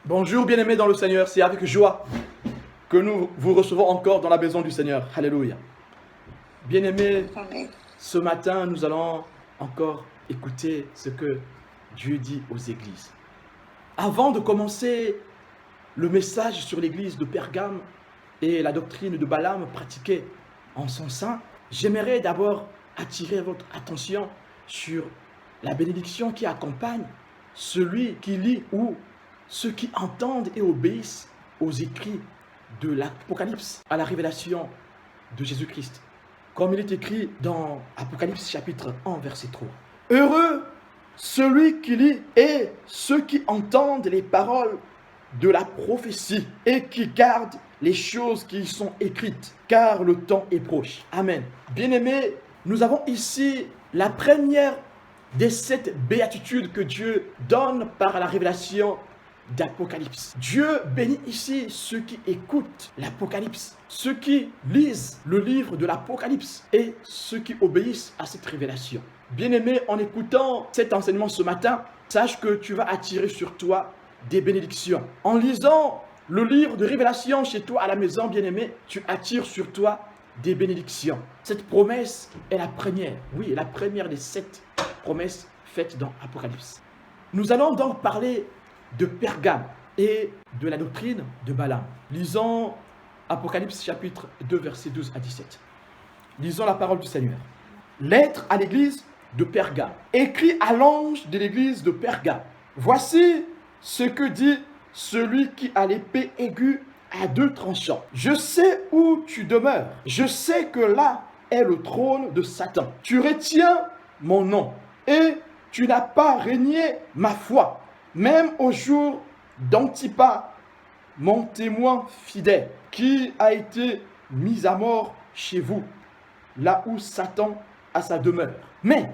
Bonjour bien-aimés dans le Seigneur, c'est avec joie que nous vous recevons encore dans la maison du Seigneur. Alléluia. Bien-aimés, Amen. ce matin nous allons encore écouter ce que Dieu dit aux églises. Avant de commencer le message sur l'église de Pergame et la doctrine de Balaam pratiquée en son sein, j'aimerais d'abord attirer votre attention sur la bénédiction qui accompagne celui qui lit ou ceux qui entendent et obéissent aux écrits de l'Apocalypse à la révélation de Jésus-Christ. Comme il est écrit dans Apocalypse chapitre 1 verset 3. Heureux celui qui lit et ceux qui entendent les paroles de la prophétie et qui gardent les choses qui y sont écrites, car le temps est proche. Amen. Bien-aimés, nous avons ici la première des 7 béatitudes que Dieu donne par la révélation d'Apocalypse. Dieu bénit ici ceux qui écoutent l'Apocalypse, ceux qui lisent le livre de l'Apocalypse et ceux qui obéissent à cette révélation. Bien-aimé, en écoutant cet enseignement ce matin, sache que tu vas attirer sur toi des bénédictions. En lisant le livre de révélation chez toi à la maison, bien-aimé, tu attires sur toi des bénédictions. Cette promesse est la première, oui, la première des 7 promesses faites dans Apocalypse. Nous allons donc parler de Pergame et de la doctrine de Balaam. Lisons Apocalypse chapitre 2 versets 12 à 17. Lisons la parole du Seigneur. Lettre à l'église de Pergame. Écrit à l'ange de l'église de Pergame. Voici ce que dit celui qui a l'épée aiguë à 2 tranchants. Je sais où tu demeures. Je sais que là est le trône de Satan. Tu retiens mon nom et tu n'as pas régné ma foi. Même au jour d'Antipas, mon témoin fidèle, qui a été mis à mort chez vous, là où Satan a sa demeure. Mais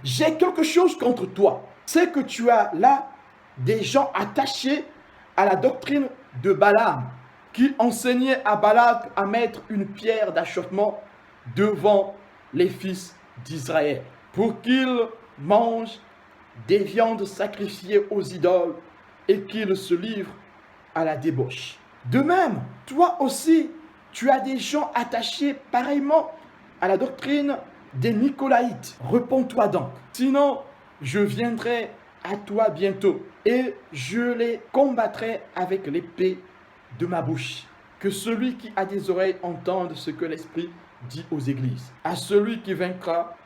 j'ai quelque chose contre toi, c'est que tu as là des gens attachés à la doctrine de Balaam, qui enseignait à Balak à mettre une pierre d'achoppement devant les fils d'Israël, pour qu'ils mangent des viandes sacrifiées aux idoles et qu'ils se livrent à la débauche. De même, toi aussi, tu as des gens attachés pareillement à la doctrine des Nicolaïtes. Réponds-toi donc, sinon je viendrai à toi bientôt et je les combattrai avec l'épée de ma bouche. Que celui qui a des oreilles entende ce que l'Esprit dit aux églises. À celui qui vaincra,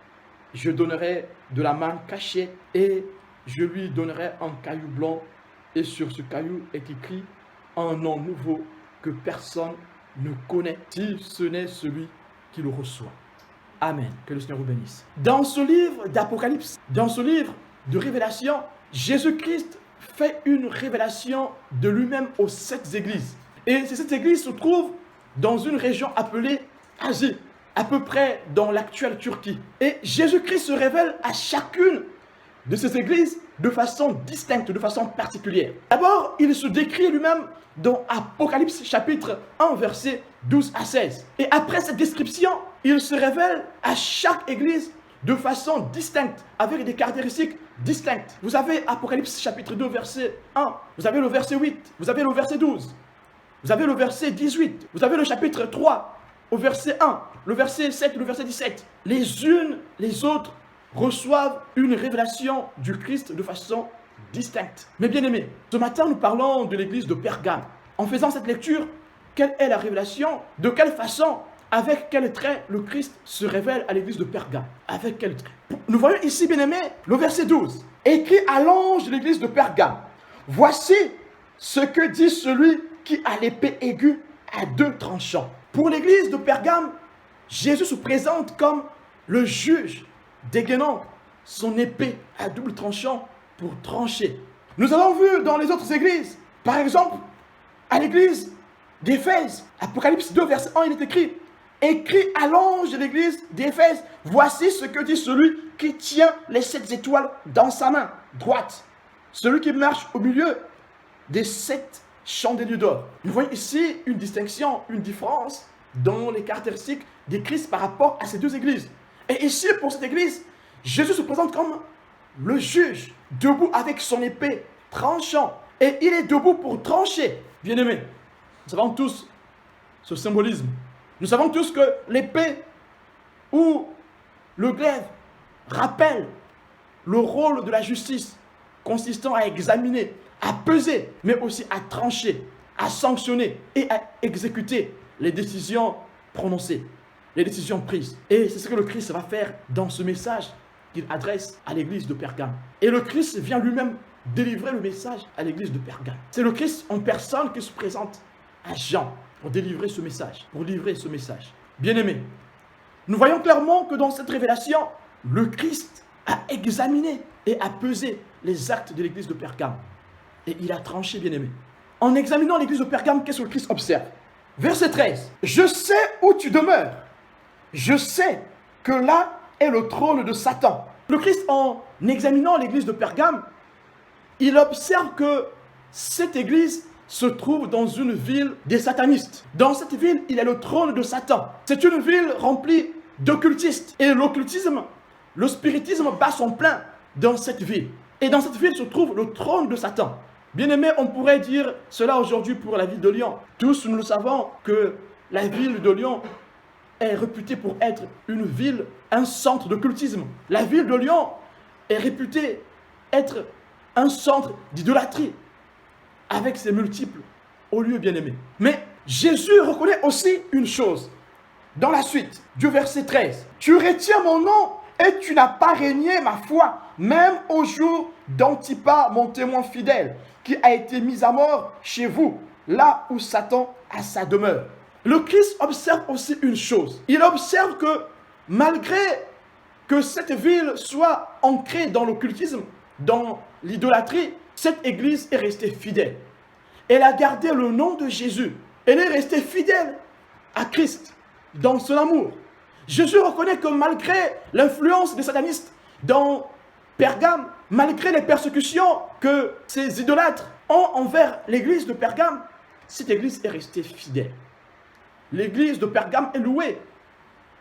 je donnerai de la manne cachée et je lui donnerai un caillou blanc et sur ce caillou est écrit un nom nouveau que personne ne connaît si ce n'est celui qui le reçoit. Amen. Que le Seigneur vous bénisse. Dans ce livre d'Apocalypse, dans ce livre de révélation, Jésus-Christ fait une révélation de lui-même aux 7 églises. Et cette église se trouve dans une région appelée Asie, à peu près dans l'actuelle Turquie. Et Jésus-Christ se révèle à chacune de ces églises de façon distincte, de façon particulière. D'abord, il se décrit lui-même dans Apocalypse chapitre 1, verset 12 à 16. Et après cette description, il se révèle à chaque église de façon distincte, avec des caractéristiques distinctes. Vous avez Apocalypse chapitre 2, verset 1, vous avez le verset 8, vous avez le verset 12, vous avez le verset 18, vous avez le chapitre 3, au verset 1, le verset 7, le verset 17. Les unes, les autres reçoivent une révélation du Christ de façon distincte. Mais bien aimés, ce matin nous parlons de l'église de Pergame. En faisant cette lecture, quelle est la révélation? De quelle façon? Avec quel trait le Christ se révèle à l'église de Pergame? Avec quel trait? Nous voyons ici, bien aimés, le verset 12. Écrit à l'ange de l'église de Pergame. Voici ce que dit celui qui a l'épée aiguë à 2 tranchants. Pour l'église de Pergame, Jésus se présente comme le juge dégainant son épée à double tranchant pour trancher. Nous avons vu dans les autres églises, par exemple, à l'église d'Éphèse, Apocalypse 2, verset 1, il est écrit à l'ange de l'église d'Éphèse, voici ce que dit celui qui tient les 7 étoiles dans sa main droite, celui qui marche au milieu des 7 chandeliers d'or. Nous voyons ici une distinction, une différence dans les caractéristiques des Christ par rapport à ces 2 églises. Et ici, pour cette église, Jésus se présente comme le juge, debout avec son épée tranchant. et il est debout pour trancher. Bien-aimés, nous savons tous ce symbolisme. Nous savons tous que l'épée ou le glaive rappelle le rôle de la justice consistant à examiner, à peser, mais aussi à trancher, à sanctionner et à exécuter les décisions prononcées, les décisions prises. Et c'est ce que le Christ va faire dans ce message qu'il adresse à l'église de Pergame. Et le Christ vient lui-même délivrer le message à l'église de Pergame. C'est le Christ en personne qui se présente à Jean pour délivrer ce message, pour livrer ce message. Bien-aimés, nous voyons clairement que dans cette révélation, le Christ a examiné et a pesé les actes de l'église de Pergame. Et il a tranché, bien-aimés. En examinant l'église de Pergame, qu'est-ce que le Christ observe? Verset 13. Je sais où tu demeures. Je sais que là est le trône de Satan. Le Christ, en examinant l'église de Pergame, il observe que cette église se trouve dans une ville des satanistes. Dans cette ville, il y a le trône de Satan. C'est une ville remplie d'occultistes. Et l'occultisme, le spiritisme bat son plein dans cette ville. Et dans cette ville se trouve le trône de Satan. Bien-aimés, on pourrait dire cela aujourd'hui pour la ville de Lyon. Tous nous le savons que la ville de Lyon est réputée pour être une ville, un centre d'occultisme. La ville de Lyon est réputée être un centre d'idolâtrie avec ses multiples hauts lieux, bien-aimés. Mais Jésus reconnaît aussi une chose. Dans la suite du verset 13, « Tu retiens mon nom et tu n'as pas régné ma foi, même au jour d'Antipas, mon témoin fidèle, qui a été mis à mort chez vous, là où Satan a sa demeure. » Le Christ observe aussi une chose. Il observe que malgré que cette ville soit ancrée dans l'occultisme, dans l'idolâtrie, cette église est restée fidèle. Elle a gardé le nom de Jésus. Elle est restée fidèle à Christ dans son amour. Jésus reconnaît que malgré l'influence des satanistes dans Pergame, malgré les persécutions que ces idolâtres ont envers l'église de Pergame, cette église est restée fidèle. L'église de Pergame est louée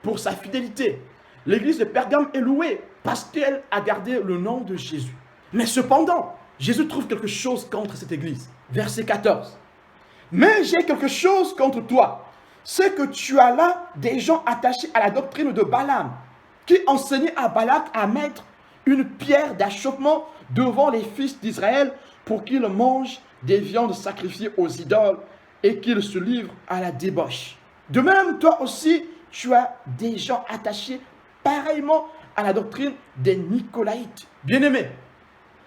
pour sa fidélité. L'église de Pergame est louée parce qu'elle a gardé le nom de Jésus. Mais cependant, Jésus trouve quelque chose contre cette église. Verset 14. « Mais j'ai quelque chose contre toi. C'est que tu as là des gens attachés à la doctrine de Balaam, qui enseignaient à Balak à mettre une pierre d'achoppement devant les fils d'Israël pour qu'ils mangent des viandes sacrifiées aux idoles et qu'ils se livrent à la débauche. De même, toi aussi, tu as des gens attachés pareillement à la doctrine des Nicolaïtes. » Bien-aimés,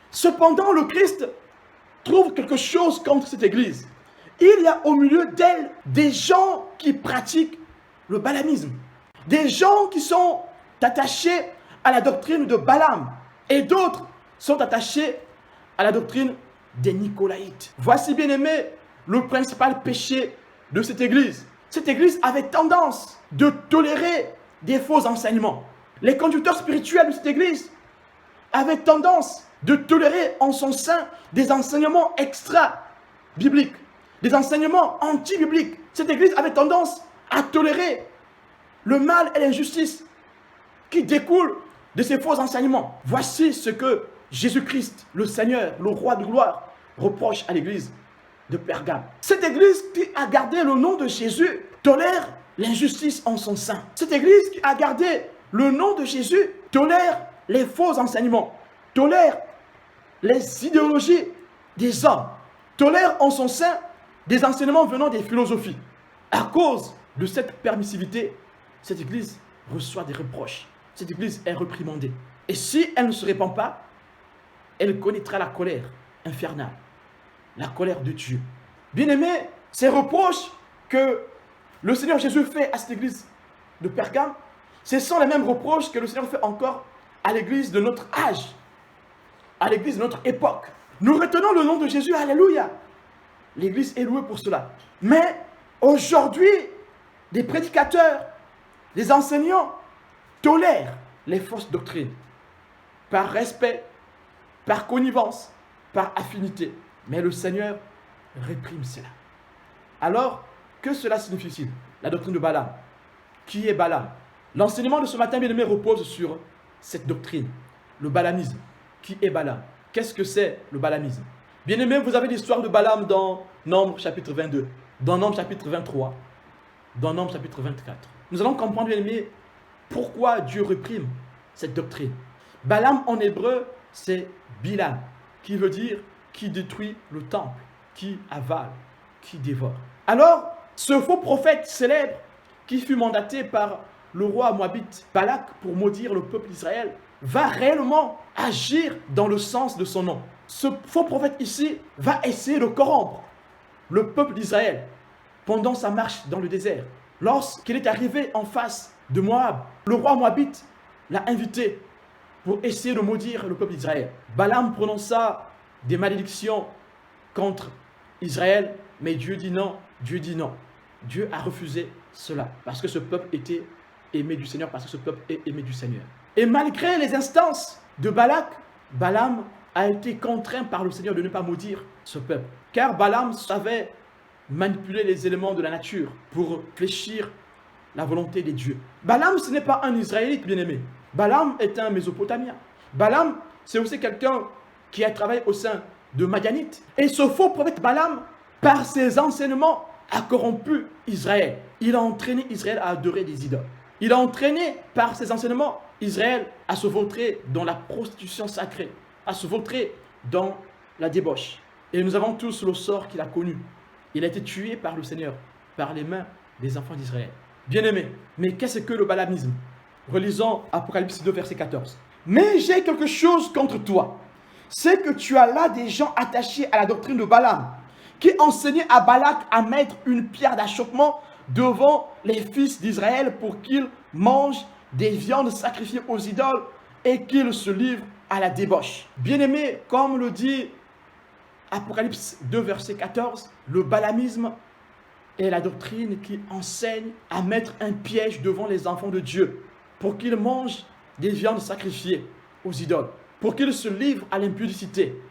cependant, le Christ trouve quelque chose contre cette église. Il y a au milieu d'elle des gens qui pratiquent le balamisme. Des gens qui sont attachés à la doctrine de Balaam. Et d'autres sont attachés à la doctrine des Nicolaïtes. Voici, bien aimé, le principal péché de cette église. Cette église avait tendance de tolérer des faux enseignements. Les conducteurs spirituels de cette église avaient tendance de tolérer en son sein des enseignements extra-bibliques, des enseignements anti-bibliques. Cette église avait tendance à tolérer le mal et l'injustice qui découlent de ces faux enseignements. Voici ce que Jésus-Christ, le Seigneur, le roi de gloire, reproche à l'église de Pergame. Cette église qui a gardé le nom de Jésus tolère l'injustice en son sein. Cette église qui a gardé le nom de Jésus tolère les faux enseignements, tolère les idéologies des hommes, tolère en son sein des enseignements venant des philosophies. À cause de cette permissivité, cette église reçoit des reproches. Cette église est réprimandée. Et si elle ne se répand pas, elle connaîtra la colère infernale, la colère de Dieu. Bien-aimés, ces reproches que le Seigneur Jésus fait à cette église de Pergame, ce sont les mêmes reproches que le Seigneur fait encore à l'église de notre âge, à l'église de notre époque. Nous retenons le nom de Jésus, alléluia. L'église est louée pour cela. Mais aujourd'hui, des prédicateurs, des enseignants tolèrent les fausses doctrines par respect, par connivence, par affinité. Mais le Seigneur réprime cela. Alors, que cela signifie-t-il? La doctrine de Balaam. Qui est Balaam? L'enseignement de ce matin, bien-aimé, repose sur cette doctrine, le balamisme. Qui est Balaam? Qu'est-ce que c'est le balamisme? Bien-aimés, vous avez l'histoire de Balaam dans Nombre chapitre 22, dans Nombre chapitre 23, dans Nombre chapitre 24. Nous allons comprendre, bien-aimés, pourquoi Dieu réprime cette doctrine. Balaam en hébreu, c'est Bilam, qui veut dire qui détruit le temple, qui avale, qui dévore. Alors, ce faux prophète célèbre, qui fut mandaté par le roi moabite Balak pour maudire le peuple d'Israël, va réellement agir dans le sens de son nom. Ce faux prophète ici va essayer de corrompre le peuple d'Israël pendant sa marche dans le désert. Lorsqu'il est arrivé en face de Moab, le roi moabite l'a invité pour essayer de maudire le peuple d'Israël. Balaam prononça des malédictions contre Israël, mais Dieu dit non, Dieu dit non. Dieu a refusé cela parce que ce peuple était aimé du Seigneur, parce que ce peuple est aimé du Seigneur. Et malgré les instances de Balak, Balaam a été contraint par le Seigneur de ne pas maudire ce peuple. Car Balaam savait manipuler les éléments de la nature pour fléchir la volonté des dieux. Balaam, ce n'est pas un Israélite bien-aimé. Balaam est un Mésopotamien. Balaam, c'est aussi quelqu'un qui a travaillé au sein de Madianite. Et ce faux prophète Balaam, par ses enseignements, a corrompu Israël. Il a entraîné Israël à adorer des idoles. Il a entraîné, par ses enseignements, Israël à se vautrer dans la prostitution sacrée, à se vautrer dans la débauche. Et nous avons tous le sort qu'il a connu. Il a été tué par le Seigneur, par les mains des enfants d'Israël. Bien-aimés, mais qu'est-ce que le balamisme? Relisons Apocalypse 2, verset 14. Mais j'ai quelque chose contre toi. C'est que tu as là des gens attachés à la doctrine de Balaam, qui enseignaient à Balak à mettre une pierre d'achoppement devant les fils d'Israël pour qu'ils mangent des viandes sacrifiées aux idoles et qu'ils se livrent à la débauche. Bien-aimés, comme le dit Apocalypse 2, verset 14, le balamisme est la doctrine qui enseigne à mettre un piège devant les enfants de Dieu pour qu'ils mangent des viandes sacrifiées aux idoles, pour qu'ils se livrent à l'impudicité,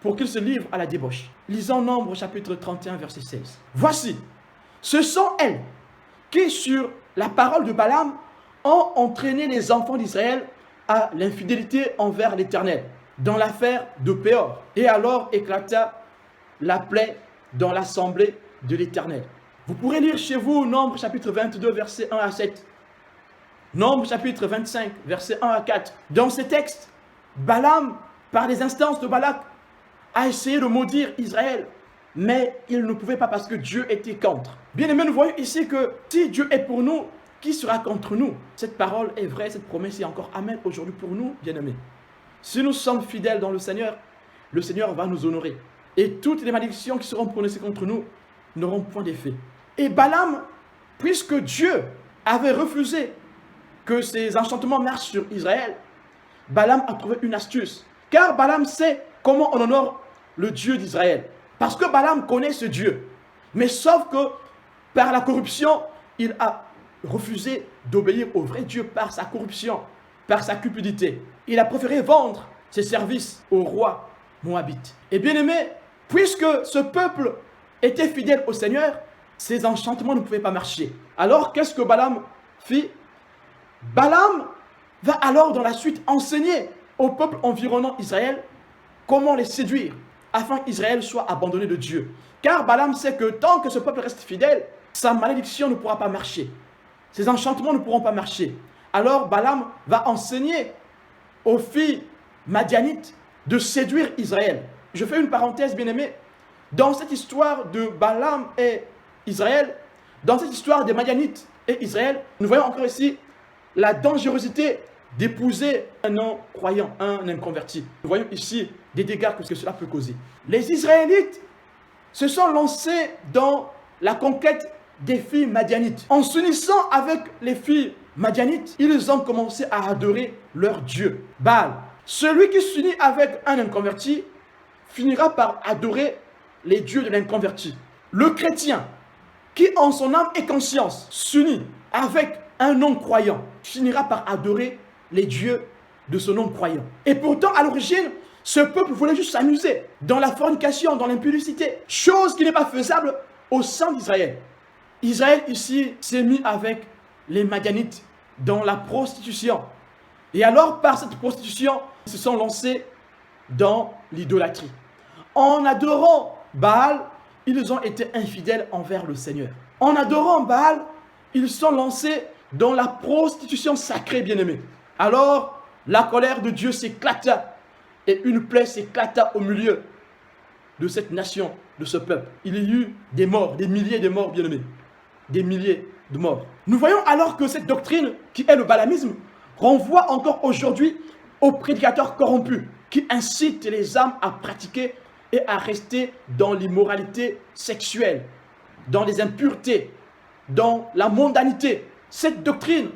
pour qu'ils se livrent à la débauche. Lisons Nombre chapitre 31, verset 16. Voici, ce sont elles qui, sur la parole de Balaam, ont entraîné les enfants d'Israël à l'infidélité envers l'Éternel, dans l'affaire de Péor. Et alors éclata la plaie dans l'assemblée de l'Éternel. Vous pourrez lire chez vous Nombre chapitre 22, verset 1 à 7. Nombre chapitre 25, verset 1 à 4. Dans ces textes, Balaam, par les instances de Balak, a essayé de maudire Israël, mais il ne pouvait pas parce que Dieu était contre. Bien aimé, nous voyons ici que si Dieu est pour nous, qui sera contre nous? Cette parole est vraie, cette promesse est encore amen aujourd'hui pour nous, bien aimés. Si nous sommes fidèles dans le Seigneur va nous honorer. Et toutes les malédictions qui seront prononcées contre nous n'auront point d'effet. Et Balaam, puisque Dieu avait refusé que ces enchantements marchent sur Israël, Balaam a trouvé une astuce. Car Balaam sait comment on honore le Dieu d'Israël. Parce que Balaam connaît ce Dieu. Mais sauf que par la corruption, il a refusé d'obéir au vrai Dieu par sa corruption, par sa cupidité. Il a préféré vendre ses services au roi moabite. Et bien aimé, puisque ce peuple était fidèle au Seigneur, ses enchantements ne pouvaient pas marcher. Alors qu'est-ce que Balaam fit? Balaam va alors dans la suite enseigner au peuple environnant Israël comment les séduire afin qu'Israël soit abandonné de Dieu. Car Balaam sait que tant que ce peuple reste fidèle, sa malédiction ne pourra pas marcher. Ses enchantements ne pourront pas marcher. Alors Balaam va enseigner aux filles madianites de séduire Israël. Je fais une parenthèse, bien-aimés. Dans cette histoire de Balaam et Israël, dans cette histoire des Madianites et Israël, nous voyons encore ici la dangerosité d'épouser un non-croyant, un inconverti. Nous voyons ici des dégâts que cela peut causer. Les Israélites se sont lancés dans la conquête des filles madianites. En s'unissant avec les filles madianites, ils ont commencé à adorer leur Dieu, Baal. Celui qui s'unit avec un inconverti finira par adorer les dieux de l'inconverti. Le chrétien qui en son âme et conscience s'unit avec un non-croyant finira par adorer les dieux de ce non-croyant. Et pourtant, à l'origine, ce peuple voulait juste s'amuser dans la fornication, dans l'impudicité, chose qui n'est pas faisable au sein d'Israël. Israël ici s'est mis avec les Madianites dans la prostitution. Et alors, par cette prostitution, ils se sont lancés dans l'idolâtrie. En adorant Baal, ils ont été infidèles envers le Seigneur. En adorant Baal, ils sont lancés dans la prostitution sacrée, bien-aimés. Alors, la colère de Dieu s'éclata et une plaie s'éclata au milieu de cette nation, de ce peuple. Il y eut des morts, des milliers de morts, bien-aimés. Des milliers de morts. Nous voyons alors que cette doctrine, qui est le balamisme, renvoie encore aujourd'hui aux prédicateurs corrompus qui incitent les âmes à pratiquer et à rester dans l'immoralité sexuelle, dans les impuretés, dans la mondanité. Cette doctrine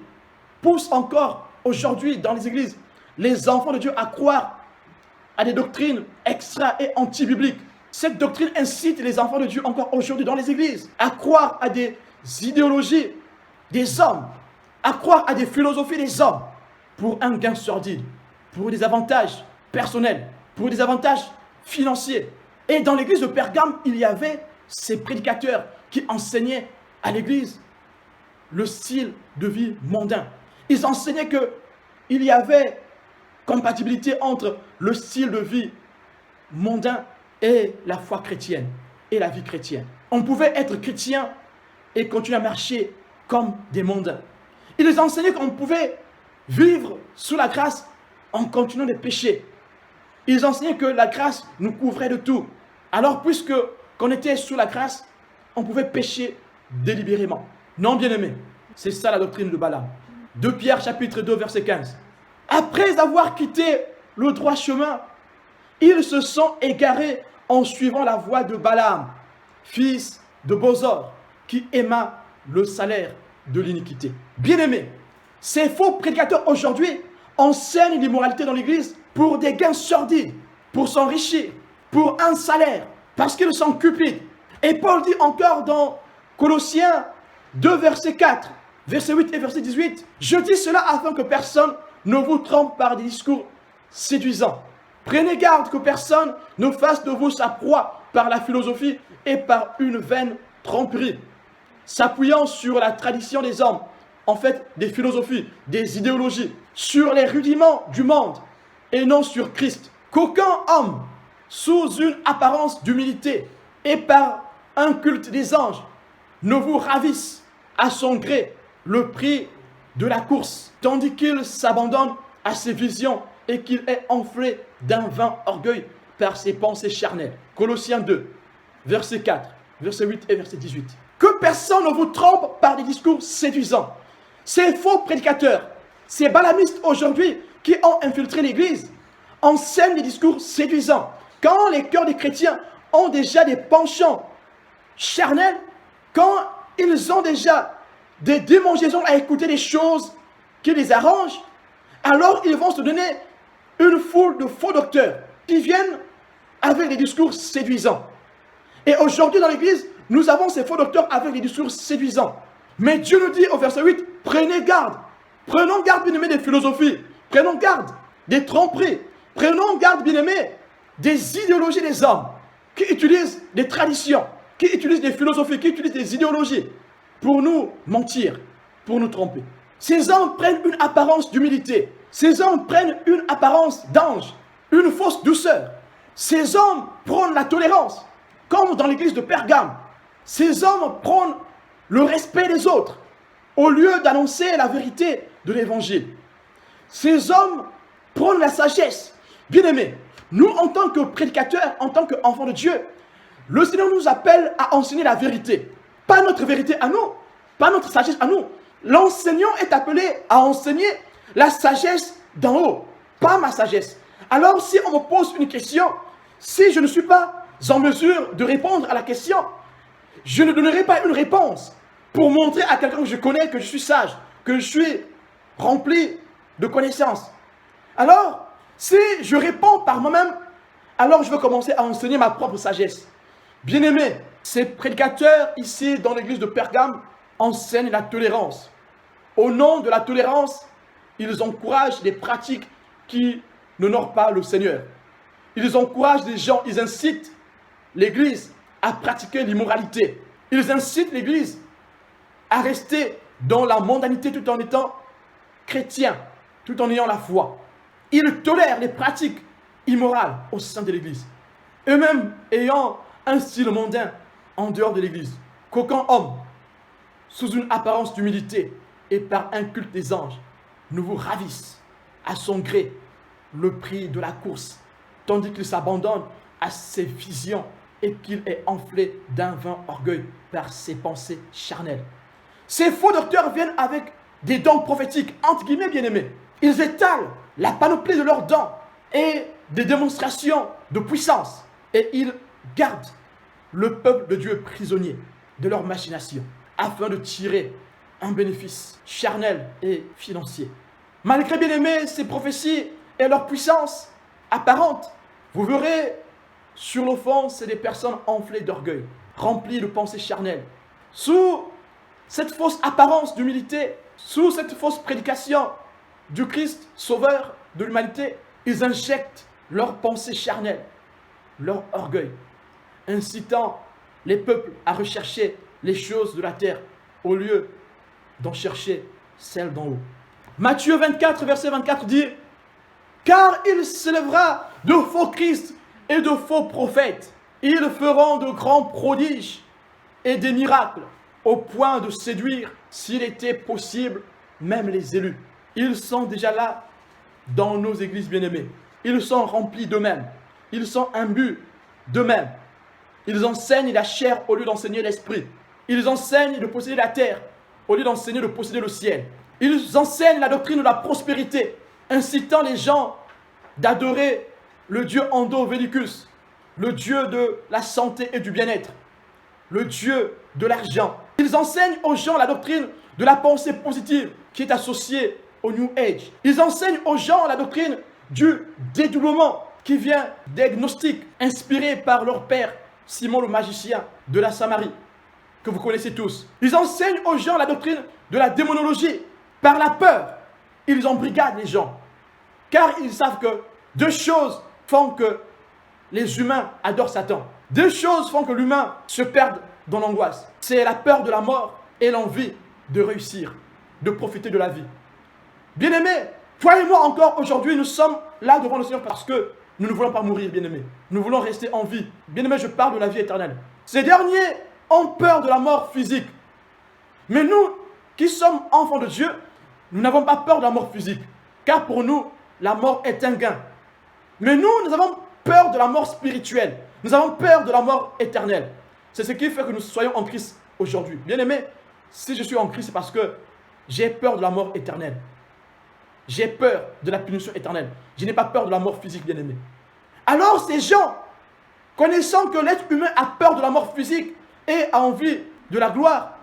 pousse encore aujourd'hui dans les églises les enfants de Dieu à croire à des doctrines extra et anti-bibliques. Cette doctrine incite les enfants de Dieu encore aujourd'hui dans les églises à croire à des idéologies des hommes, à croire à des philosophies des hommes pour un gain sordide, pour des avantages personnels, pour des avantages financiers. Et dans l'église de Pergame, il y avait ces prédicateurs qui enseignaient à l'église le style de vie mondain. Ils enseignaient qu'il y avait compatibilité entre le style de vie mondain et la foi chrétienne et la vie chrétienne. On pouvait être chrétien et continuer à marcher comme des mondains. Ils enseignaient qu'on pouvait vivre sous la grâce en continuant de pécher. Ils enseignaient que la grâce nous couvrait de tout. Alors, puisque qu'on était sous la grâce, on pouvait pécher délibérément. Non, bien-aimés, c'est ça la doctrine de Balaam. 2 Pierre chapitre 2 verset 15. Après avoir quitté le droit chemin, ils se sont égarés en suivant la voie de Balaam, fils de Bosor, qui aima le salaire de l'iniquité. Bien-aimés, ces faux prédicateurs aujourd'hui enseignent l'immoralité dans l'église pour des gains sordides, pour s'enrichir, pour un salaire, parce qu'ils sont cupides. Et Paul dit encore dans Colossiens 2 verset 4, verset 8 et verset 18, « Je dis cela afin que personne ne vous trompe par des discours séduisants. Prenez garde que personne ne fasse de vous sa proie par la philosophie et par une vaine tromperie, s'appuyant sur la tradition des hommes, en fait des philosophies, des idéologies, sur les rudiments du monde et non sur Christ. Qu'aucun homme, sous une apparence d'humilité et par un culte des anges, ne vous ravisse à son gré le prix de la course, tandis qu'il s'abandonne à ses visions et qu'il est enflé d'un vain orgueil par ses pensées charnelles. » Colossiens 2, verset 4, verset 8 et verset 18. Que personne ne vous trompe par des discours séduisants. Ces faux prédicateurs, ces balamistes aujourd'hui qui ont infiltré l'église, enseignent des discours séduisants. Quand les cœurs des chrétiens ont déjà des penchants charnels, quand ils ont déjà des démangeaisons à écouter des choses qui les arrangent, alors ils vont se donner une foule de faux docteurs qui viennent avec des discours séduisants. Et aujourd'hui dans l'église, nous avons ces faux docteurs avec des discours séduisants. Mais Dieu nous dit au verset 8, prenez garde. Prenons garde, bien-aimés, des philosophies. Prenons garde des tromperies. Prenons garde, bien-aimés, des idéologies des hommes qui utilisent des traditions, qui utilisent des philosophies, qui utilisent des idéologies pour nous mentir, pour nous tromper. Ces hommes prennent une apparence d'humilité. Ces hommes prennent une apparence d'ange, une fausse douceur. Ces hommes prônent la tolérance, comme dans l'église de Pergame. Ces hommes prônent le respect des autres, au lieu d'annoncer la vérité de l'évangile. Ces hommes prônent la sagesse. Bien-aimés, nous en tant que prédicateurs, en tant qu'enfants de Dieu, le Seigneur nous appelle à enseigner la vérité. Pas notre vérité à nous, pas notre sagesse à nous. L'enseignant est appelé à enseigner la sagesse d'en haut, pas ma sagesse. Alors si on me pose une question, si je ne suis pas en mesure de répondre à la question, je ne donnerai pas une réponse pour montrer à quelqu'un que je connais que je suis sage, que je suis rempli de connaissances. Alors, si je réponds par moi-même, alors je vais commencer à enseigner ma propre sagesse. Bien-aimés, ces prédicateurs ici dans l'église de Pergame enseignent la tolérance. Au nom de la tolérance, ils encouragent des pratiques qui n'honorent pas le Seigneur. Ils encouragent les gens, ils incitent l'église à pratiquer l'immoralité. Ils incitent l'église à rester dans la mondanité tout en étant chrétien, tout en ayant la foi. Ils tolèrent les pratiques immorales au sein de l'église. eux-mêmes ayant un style mondain en dehors de l'Église, qu'aucun homme, sous une apparence d'humilité et par un culte des anges, ne vous ravisse à son gré le prix de la course, tandis qu'il s'abandonne à ses visions et qu'il est enflé d'un vain orgueil par ses pensées charnelles. Ces faux docteurs viennent avec des dons prophétiques, entre guillemets bien-aimés. Ils étalent la panoplie de leurs dons et des démonstrations de puissance. Et ils gardent le peuple de Dieu prisonnier de leurs machinations, afin de tirer un bénéfice charnel et financier. Malgré, bien-aimés, ces prophéties et leur puissance apparente, vous verrez, sur le fond, c'est des personnes enflées d'orgueil, remplies de pensées charnelles. Sous cette fausse apparence d'humilité, sous cette fausse prédication du Christ, sauveur de l'humanité, ils injectent leurs pensées charnelles, leur orgueil, incitant les peuples à rechercher les choses de la terre au lieu d'en chercher celles d'en haut. Matthieu 24, verset 24 dit « Car il s'élèvera de faux Christ et de faux prophètes. Ils feront de grands prodiges et des miracles, au point de séduire, s'il était possible, même les élus. » Ils sont déjà là dans nos églises bien-aimées. Ils sont remplis d'eux-mêmes. Ils sont imbus d'eux-mêmes. Ils enseignent la chair au lieu d'enseigner l'esprit. Ils enseignent de posséder la terre au lieu d'enseigner de posséder le ciel. Ils enseignent la doctrine de la prospérité, incitant les gens d'adorer le Dieu Ando-Vélicus, le Dieu de la santé et du bien-être, le Dieu de l'argent. Ils enseignent aux gens la doctrine de la pensée positive qui est associée au New Age. Ils enseignent aux gens la doctrine du dédoublement qui vient des gnostiques inspirés par leur père Simon le magicien de la Samarie, que vous connaissez tous. Ils enseignent aux gens la doctrine de la démonologie. Par la peur, ils embrigadent les gens. Car ils savent que deux choses font que les humains adorent Satan. Deux choses font que l'humain se perde dans l'angoisse. C'est la peur de la mort et l'envie de réussir, de profiter de la vie. Bien-aimés, toi et moi encore aujourd'hui, nous sommes là devant le Seigneur parce que nous ne voulons pas mourir, bien-aimés. Nous voulons rester en vie. Bien-aimés, je parle de la vie éternelle. Ces derniers ont peur de la mort physique. Mais nous, qui sommes enfants de Dieu, nous n'avons pas peur de la mort physique. Car pour nous, la mort est un gain. Mais nous avons peur de la mort spirituelle. Nous avons peur de la mort éternelle. C'est ce qui fait que nous soyons en Christ aujourd'hui. Bien-aimés, si je suis en Christ, c'est parce que j'ai peur de la mort éternelle. J'ai peur de la punition éternelle. Je n'ai pas peur de la mort physique, bien-aimé. Alors ces gens, connaissant que l'être humain a peur de la mort physique et a envie de la gloire,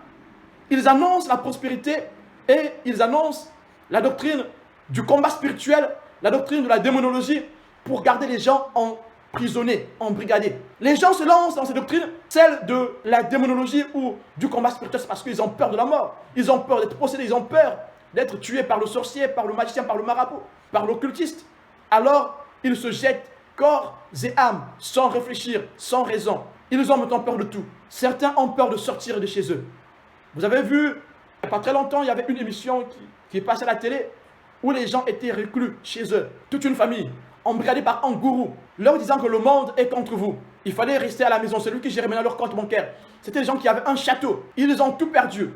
ils annoncent la prospérité et ils annoncent la doctrine du combat spirituel, la doctrine de la démonologie pour garder les gens emprisonnés, embrigadés. Les gens se lancent dans ces doctrines, celle de la démonologie ou du combat spirituel, c'est parce qu'ils ont peur de la mort. Ils ont peur d'être possédés, ils ont peur d'être tués par le sorcier, par le magicien, par le marabout, par l'occultiste. Alors, ils se jettent corps et âme, sans réfléchir, sans raison. Ils ont maintenant peur de tout. Certains ont peur de sortir de chez eux. Vous avez vu, il n'y a pas très longtemps, il y avait une émission qui est passée à la télé où les gens étaient reclus chez eux, toute une famille, embrigadés par un gourou, leur disant que le monde est contre vous. Il fallait rester à la maison, c'est lui qui gérait maintenant leur compte bancaire. C'était des gens qui avaient un château. Ils ont tout perdu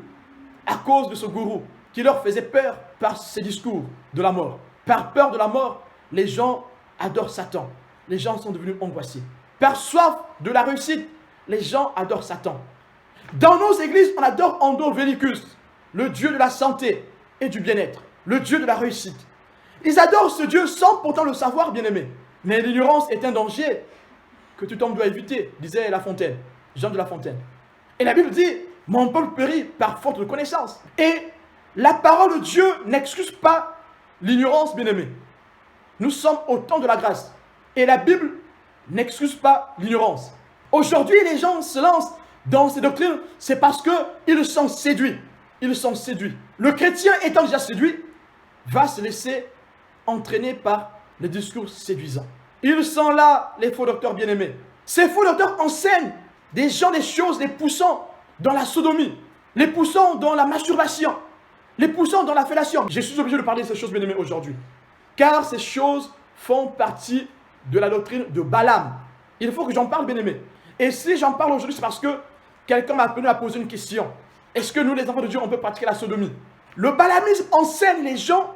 à cause de ce gourou qui leur faisait peur par ses discours de la mort. Par peur de la mort, les gens adorent Satan. Les gens sont devenus angoissés. Par soif de la réussite, les gens adorent Satan. Dans nos églises, on adore Ando-Vélicus, le Dieu de la santé et du bien-être, le Dieu de la réussite. Ils adorent ce Dieu sans pourtant le savoir, bien-aimé. Mais l'ignorance est un danger que tout homme doit éviter, disait La Fontaine, Jean de La Fontaine. Et la Bible dit, mon peuple périt par faute de connaissance. Et la parole de Dieu n'excuse pas l'ignorance, bien-aimé. Nous sommes au temps de la grâce. Et la Bible n'excuse pas l'ignorance. Aujourd'hui, les gens se lancent dans ces doctrines, c'est parce qu'ils sont séduits. Ils sont séduits. Le chrétien étant déjà séduit, va se laisser entraîner par les discours séduisants. Ils sont là, les faux docteurs bien-aimés. Ces faux docteurs enseignent des gens des choses, les poussant dans la sodomie, les poussant dans la masturbation, les poussant dans la fellation. Je suis obligé de parler de ces choses, bien-aimés, aujourd'hui. Car ces choses font partie de la doctrine de Balaam. Il faut que j'en parle, bien-aimé. Et si j'en parle aujourd'hui, c'est parce que quelqu'un m'a appelé à poser une question. Est-ce que nous, les enfants de Dieu, on peut pratiquer la sodomie? Le balamisme enseigne les gens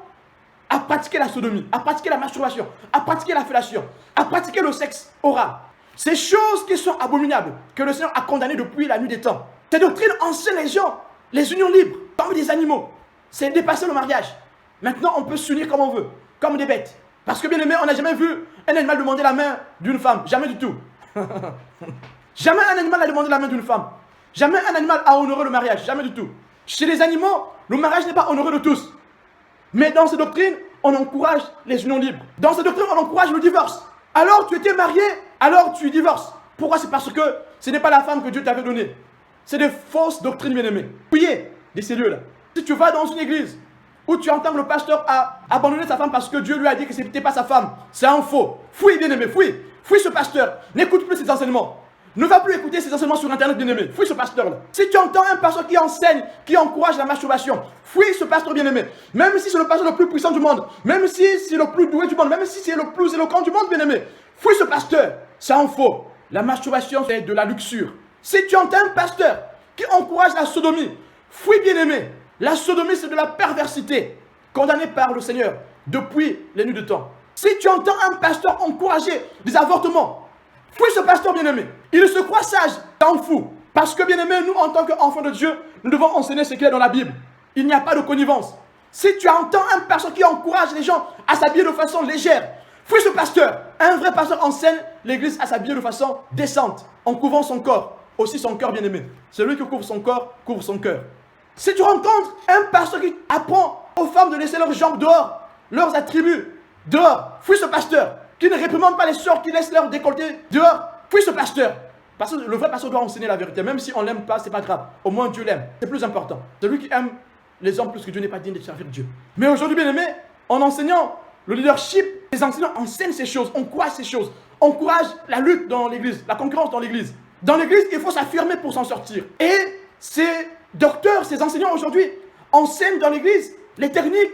à pratiquer la sodomie, à pratiquer la masturbation, à pratiquer la fellation, à pratiquer le sexe oral. Ces choses qui sont abominables, que le Seigneur a condamnées depuis la nuit des temps. Ces doctrines enseignent les gens, les unions libres, comme des animaux. C'est dépasser le mariage. Maintenant, on peut s'unir comme on veut, comme des bêtes. Parce que bien aimé, on n'a jamais vu un animal demander la main d'une femme. Jamais du tout. Jamais un animal n'a demandé la main d'une femme. Jamais un animal a honoré le mariage. Jamais du tout. Chez les animaux, le mariage n'est pas honoré de tous. Mais dans ces doctrines, on encourage les unions libres. Dans ces doctrines, on encourage le divorce. Alors tu étais marié, alors tu divorces. Pourquoi? C'est parce que ce n'est pas la femme que Dieu t'avait donnée. C'est des fausses doctrines, bien-aimées. Fuyez de ces lieux-là. Si tu vas dans une église où tu entends que le pasteur a abandonné sa femme parce que Dieu lui a dit que ce n'était pas sa femme, c'est un faux. Fuis, bien-aimé, fuis. Fuis ce pasteur. N'écoute plus ses enseignements. Ne va plus écouter ses enseignements sur Internet, bien-aimé. Fuis ce pasteur-là. Si tu entends un pasteur qui enseigne, qui encourage la masturbation, fuis ce pasteur, bien-aimé. Même si c'est le pasteur le plus puissant du monde, même si c'est le plus doué du monde, même si c'est le plus éloquent du monde, bien-aimé, fuis ce pasteur. C'est un faux. La masturbation, c'est de la luxure. Si tu entends un pasteur qui encourage la sodomie, fuis, bien-aimé. La sodomie, c'est de la perversité, condamnée par le Seigneur depuis les nuits de temps. Si tu entends un pasteur encourager des avortements, fuis ce pasteur, bien-aimé. Il se croit sage, t'en fous. Parce que, bien-aimé, nous, en tant qu'enfants de Dieu, nous devons enseigner ce qu'il y a dans la Bible. Il n'y a pas de connivence. Si tu entends un pasteur qui encourage les gens à s'habiller de façon légère, fuis ce pasteur. Un vrai pasteur enseigne l'église à s'habiller de façon décente, en couvrant son corps, aussi son cœur, bien-aimé. Celui qui couvre son corps, couvre son cœur. Si tu rencontres un pasteur qui apprend aux femmes de laisser leurs jambes dehors, leurs attributs dehors, fuis ce pasteur. Qui ne réprimande pas les sœurs qui laissent leur décolleté dehors, fuis ce pasteur. Parce que le vrai pasteur doit enseigner la vérité. Même si on ne l'aime pas, c'est pas grave. Au moins Dieu l'aime. C'est plus important. Celui qui aime les hommes plus que Dieu n'est pas digne de servir Dieu. Mais aujourd'hui, bien aimé, en enseignant le leadership, les enseignants enseignent ces choses, encouragent ces choses, encouragent la lutte dans l'église, la concurrence dans l'église. Dans l'église, il faut s'affirmer pour s'en sortir. Et ces docteurs, ces enseignants aujourd'hui enseignent dans l'église les techniques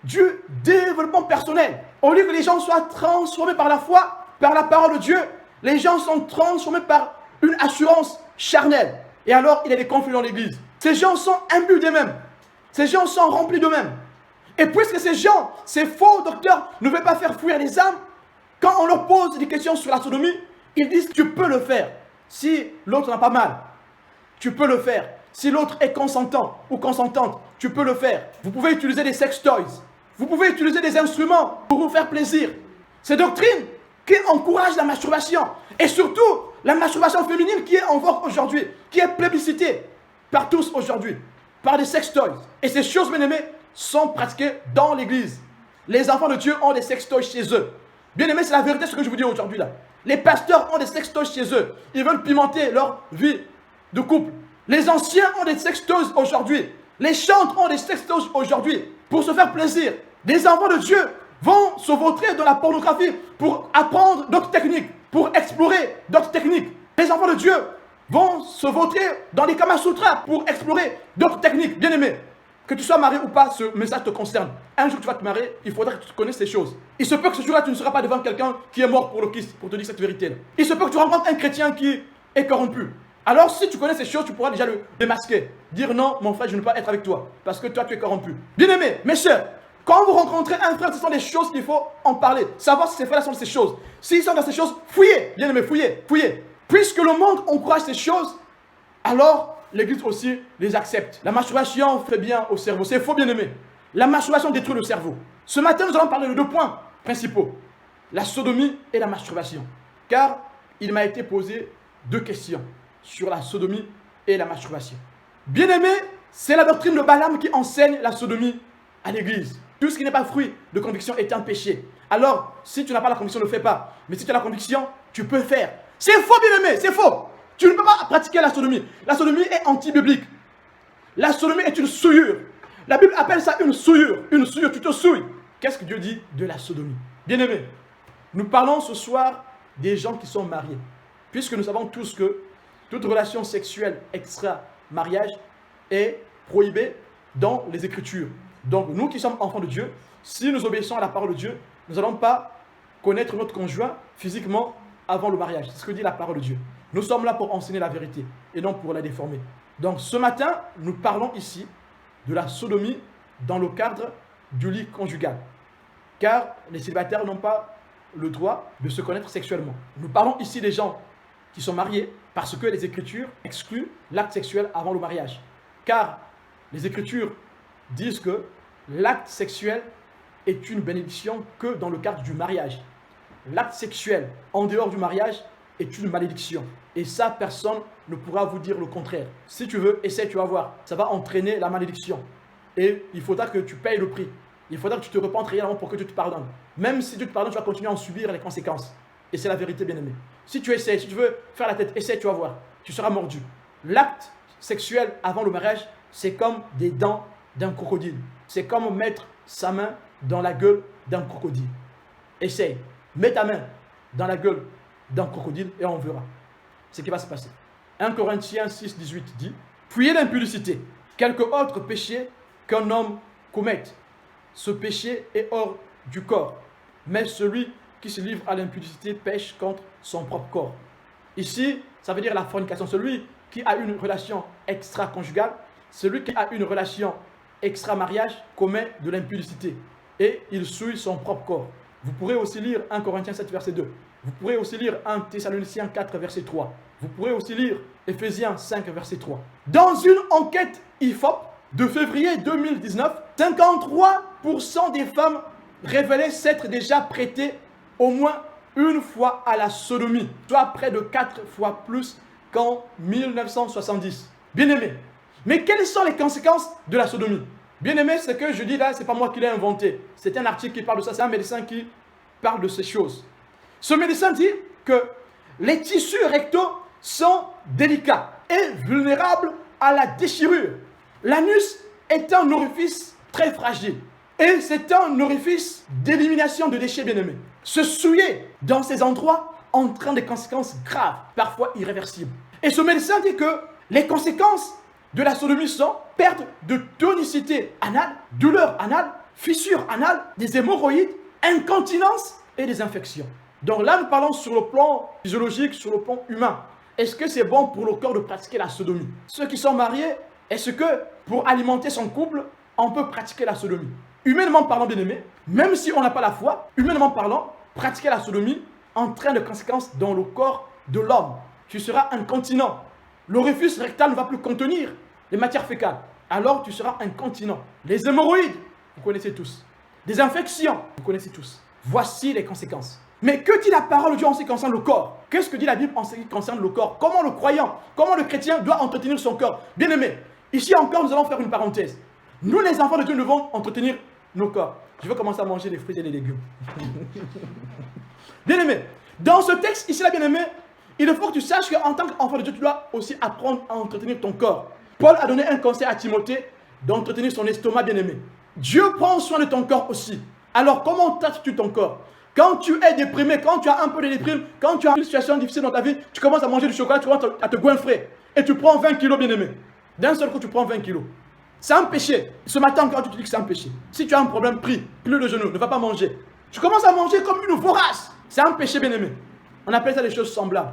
du développement personnel. Au lieu que les gens soient transformés par la foi, par la parole de Dieu, les gens sont transformés par une assurance charnelle. Et alors, il y a des conflits dans l'église. Ces gens sont imbus d'eux-mêmes. Ces gens sont remplis d'eux-mêmes. Et puisque ces gens, ces faux docteurs, ne veulent pas faire fuir les âmes, quand on leur pose des questions sur la sodomie, ils disent tu peux le faire. Si l'autre n'a pas mal, tu peux le faire. Si l'autre est consentant ou consentante, tu peux le faire. Vous pouvez utiliser des sex toys. Vous pouvez utiliser des instruments pour vous faire plaisir. Ces doctrines qui encouragent la masturbation. Et surtout, la masturbation féminine qui est en vogue aujourd'hui, qui est plébiscitée par tous aujourd'hui, par des sex toys. Et ces choses, bien aimées, sont pratiquées dans l'église. Les enfants de Dieu ont des sex toys chez eux. Bien aimé, c'est la vérité ce que je vous dis aujourd'hui là. Les pasteurs ont des sex toys chez eux. Ils veulent pimenter leur vie de couple. Les anciens ont des sex toys aujourd'hui. Les chantres ont des sex toys aujourd'hui pour se faire plaisir. Des enfants de Dieu vont se vautrer dans la pornographie pour apprendre d'autres techniques, pour explorer d'autres techniques. Les enfants de Dieu vont se vautrer dans les Kama Sutras pour explorer d'autres techniques. Bien aimé, que tu sois marié ou pas, ce message te concerne. Un jour tu vas te marier, il faudra que tu connaisses ces choses. Il se peut que ce jour-là, tu ne seras pas devant quelqu'un qui est mort pour le Christ, pour te dire cette vérité-là. Il se peut que tu rencontres un chrétien qui est corrompu. Alors si tu connais ces choses, tu pourras déjà le démasquer. Dire non, mon frère, je ne veux pas être avec toi, parce que toi tu es corrompu. Bien aimé, mes sœurs, quand vous rencontrez un frère, ce sont des choses qu'il faut en parler. Savoir si ces frères sont dans ces choses. S'ils sont dans ces choses, fouillez. Bien aimé, fouillez, fouillez. Puisque le monde encourage ces choses, alors l'église aussi les accepte. La masturbation fait bien au cerveau. C'est faux, bien aimé. La masturbation détruit le cerveau. Ce matin, nous allons parler de 2 points principaux. La sodomie et la masturbation. Car il m'a été posé 2 questions sur la sodomie et la masturbation. Bien aimé, c'est la doctrine de Balaam qui enseigne la sodomie à l'église. Tout ce qui n'est pas fruit de conviction est un péché. Alors, si tu n'as pas la conviction, ne le fais pas. Mais si tu as la conviction, tu peux faire. C'est faux, bien aimé, c'est faux. Tu ne peux pas pratiquer la sodomie. La sodomie est anti-biblique. La sodomie est une souillure. La Bible appelle ça une souillure. Une souillure, tu te souilles. Qu'est-ce que Dieu dit de la sodomie? Bien aimé, nous parlons ce soir des gens qui sont mariés. Puisque nous savons tous que toute relation sexuelle extra-mariage est prohibée dans les Écritures. Donc nous qui sommes enfants de Dieu, si nous obéissons à la parole de Dieu, nous n'allons pas connaître notre conjoint physiquement avant le mariage. C'est ce que dit la parole de Dieu. Nous sommes là pour enseigner la vérité et non pour la déformer. Donc ce matin, nous parlons ici de la sodomie dans le cadre du lit conjugal. Car les célibataires n'ont pas le droit de se connaître sexuellement. Nous parlons ici des gens qui sont mariés parce que les Écritures excluent l'acte sexuel avant le mariage. Car les Écritures disent que l'acte sexuel est une bénédiction que dans le cadre du mariage. L'acte sexuel en dehors du mariage est une malédiction. Et ça, personne ne pourra vous dire le contraire. Si tu veux, essaie, tu vas voir. Ça va entraîner la malédiction. Et il faudra que tu payes le prix. Il faudra que tu te repentes réellement pour que Dieu te pardonne. Même si Dieu te pardonne, tu vas continuer à en subir les conséquences. Et c'est la vérité, bien-aimé. Si tu essaies, si tu veux faire la tête, essaie, tu vas voir. Tu seras mordu. L'acte sexuel avant le mariage, c'est comme des dents d'un crocodile. C'est comme mettre sa main dans la gueule d'un crocodile. Essaye. Mets ta main dans la gueule d'un crocodile et on verra ce qui va se passer. 1 Corinthiens 6, 18 dit « Fuyez l'impudicité, quelque autre péché qu'un homme commette. Ce péché est hors du corps, mais celui qui se livre à l'impudicité pêche contre son propre corps. » Ici, ça veut dire la fornication. Celui qui a une relation extra-conjugale, celui qui a une relation extra-mariage commet de l'impudicité et il souille son propre corps. Vous pourrez aussi lire 1 Corinthiens 7, verset 2. Vous pourrez aussi lire 1 Thessaloniciens 4, verset 3. Vous pourrez aussi lire Éphésiens 5, verset 3. Dans une enquête IFOP de février 2019, 53% des femmes révélaient s'être déjà prêtées au moins une fois à la sodomie, soit près de 4 fois plus qu'en 1970. Bien-aimés, mais quelles sont les conséquences de la sodomie? Bien-aimé, ce que je dis là, ce n'est pas moi qui l'ai inventé. C'est un article qui parle de ça, c'est un médecin qui parle de ces choses. Ce médecin dit que les tissus rectaux sont délicats et vulnérables à la déchirure. L'anus est un orifice très fragile et c'est un orifice d'élimination de déchets, bien-aimés. Se souiller dans ces endroits entraîne des conséquences graves, parfois irréversibles. Et ce médecin dit que les conséquences de la sodomie sont perte de tonicité anale, douleur anale, fissure anale, des hémorroïdes, incontinence et des infections. Donc là, nous parlons sur le plan physiologique, sur le plan humain. Est-ce que c'est bon pour le corps de pratiquer la sodomie? Ceux qui sont mariés, est-ce que pour alimenter son couple, on peut pratiquer la sodomie? Humainement parlant, bien aimé, même si on n'a pas la foi, humainement parlant, pratiquer la sodomie entraîne des conséquences dans le corps de l'homme. Tu seras incontinent. L'orifice rectal ne va plus contenir les matières fécales. Alors tu seras incontinent. Les hémorroïdes, vous connaissez tous. Des infections, vous connaissez tous. Voici les conséquences. Mais que dit la parole de Dieu en ce qui concerne le corps? Qu'est-ce que dit la Bible en ce qui concerne le corps? Comment le croyant, comment le chrétien doit entretenir son corps? Bien aimé, ici encore nous allons faire une parenthèse. Nous les enfants de Dieu devons entretenir nos corps. Je vais commencer à manger des fruits et des légumes. Bien aimé, dans ce texte ici là, bien aimé, il faut que tu saches qu'en tant qu'enfant de Dieu, tu dois aussi apprendre à entretenir ton corps. Paul a donné un conseil à Timothée d'entretenir son estomac, bien aimé. Dieu prend soin de ton corps aussi. Alors comment traites-tu ton corps? Quand tu es déprimé, quand tu as un peu de déprime, quand tu as une situation difficile dans ta vie, tu commences à manger du chocolat, tu commences à te goinfrer. Et tu prends 20 kilos, bien aimé. D'un seul coup, tu prends 20 kilos. C'est un péché. Ce matin encore, tu te dis que c'est un péché. Si tu as un problème, prie, plie le genou, ne va pas manger. Tu commences à manger comme une vorace. C'est un péché, bien aimé. On appelle ça des choses semblables.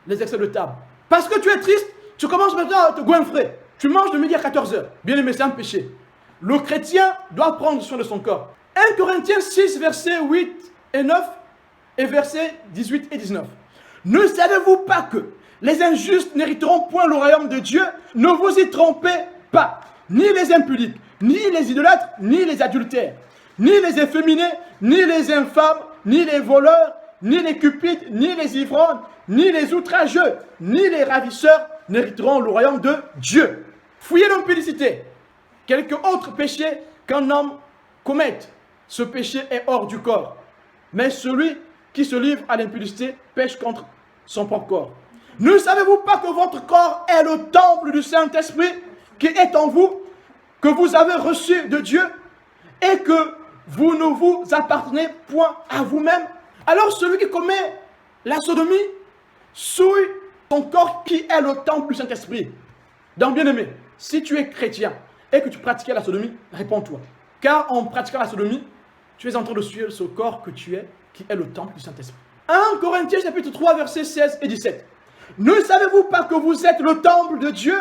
Les excès de table. Parce que tu es triste, tu commences maintenant à te goinfrer. Tu manges de midi à 14h. Bien aimé, c'est un péché. Le chrétien doit prendre soin de son corps. 1 Corinthiens 6, versets 8 et 9 et versets 18 et 19. Ne savez-vous pas que les injustes n'hériteront point le royaume de Dieu? Ne vous y trompez pas. Ni les impudiques, ni les idolâtres, ni les adultères, ni les efféminés, ni les infâmes, ni les voleurs, ni les cupides, ni les ivrognes, ni les outrageux, ni les ravisseurs n'hériteront le royaume de Dieu. Fuyez l'impudicité. Quelque autre péché qu'un homme commette, ce péché est hors du corps. Mais celui qui se livre à l'impudicité pêche contre son propre corps. Ne savez-vous pas que votre corps est le temple du Saint-Esprit qui est en vous, que vous avez reçu de Dieu et que vous ne vous appartenez point à vous-même? Alors celui qui commet la sodomie souille ton corps qui est le temple du Saint-Esprit. Donc bien aimé, si tu es chrétien et que tu pratiquais la sodomie, réponds-toi. Car en pratiquant la sodomie, tu es en train de souiller ce corps que tu es, qui est le temple du Saint-Esprit. 1 Corinthiens chapitre 3, versets 16 et 17. Ne savez-vous pas que vous êtes le temple de Dieu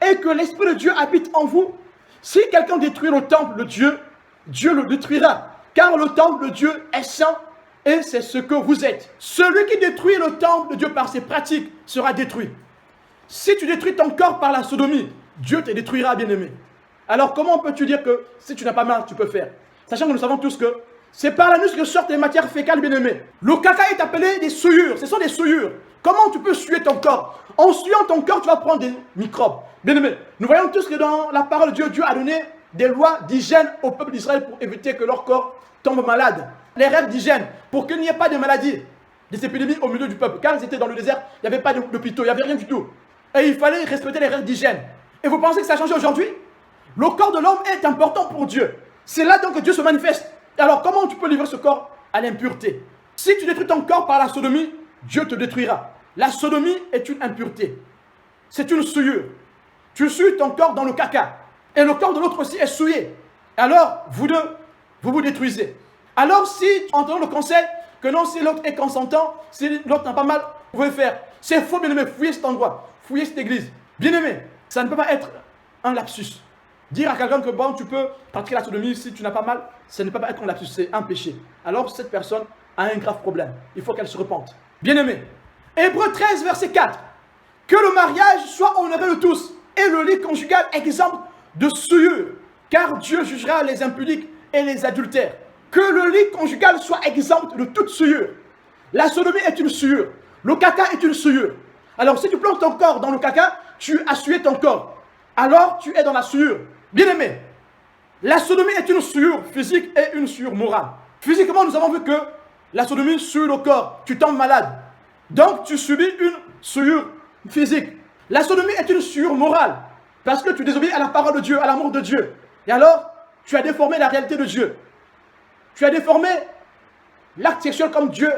et que l'Esprit de Dieu habite en vous? Si quelqu'un détruit le temple de Dieu, Dieu le détruira. Car le temple de Dieu est saint et c'est ce que vous êtes. Celui qui détruit le temple de Dieu par ses pratiques sera détruit. Si tu détruis ton corps par la sodomie, Dieu te détruira, bien-aimé. Alors comment peux-tu dire que si tu n'as pas mal, tu peux faire? Sachant que nous savons tous que c'est par la nuit que sortent les matières fécales, bien-aimé. Le caca est appelé des souillures. Ce sont des souillures. Comment tu peux suer ton corps? En suyant ton corps, tu vas prendre des microbes. Bien-aimé, nous voyons tous que dans la parole de Dieu, Dieu a donné des lois d'hygiène au peuple d'Israël pour éviter que leur corps tombe malade. Les règles d'hygiène, pour qu'il n'y ait pas de maladies, des épidémies au milieu du peuple. Quand ils étaient dans le désert, il n'y avait pas d'hôpitaux, il n'y avait rien du tout. Et il fallait respecter les règles d'hygiène. Et vous pensez que ça a changé aujourd'hui? Le corps de l'homme est important pour Dieu. C'est là donc que Dieu se manifeste. Alors comment tu peux livrer ce corps à l'impureté? Si tu détruis ton corps par la sodomie, Dieu te détruira. La sodomie est une impureté. C'est une souillure. Tu souilles ton corps dans le caca. Et le corps de l'autre aussi est souillé. Alors, vous deux, vous vous détruisez. Alors si tu entends le conseil que non, si l'autre est consentant, si l'autre n'a pas mal, vous pouvez faire. C'est faux, bien-aimé. Fouillez cet endroit. Fouillez cette église. Bien-aimé, ça ne peut pas être un lapsus. Dire à quelqu'un que bon, tu peux pratiquer la sodomie si tu n'as pas mal, ça ne peut pas être un lapsus, c'est un péché. Alors cette personne a un grave problème. Il faut qu'elle se repente. Bien-aimé, Hébreux 13, verset 4. Que le mariage soit honoré de tous et le lit conjugal exempt de souillure, car Dieu jugera les impudiques et les adultères. Que le lit conjugal soit exempt de toute souillure. La sodomie est une souillure. Le caca est une souillure. Alors si tu plonges ton corps dans le caca, tu as souillé ton corps. Alors tu es dans la souillure. Bien-aimé, la sodomie est une souillure physique et une souillure morale. Physiquement, nous avons vu que la sodomie souille le corps. Tu tombes malade. Donc tu subis une souillure physique. La sodomie est une souillure morale. Parce que tu désobéis à la parole de Dieu, à l'amour de Dieu. Et alors, tu as déformé la réalité de Dieu. Tu as déformé l'acte sexuel comme Dieu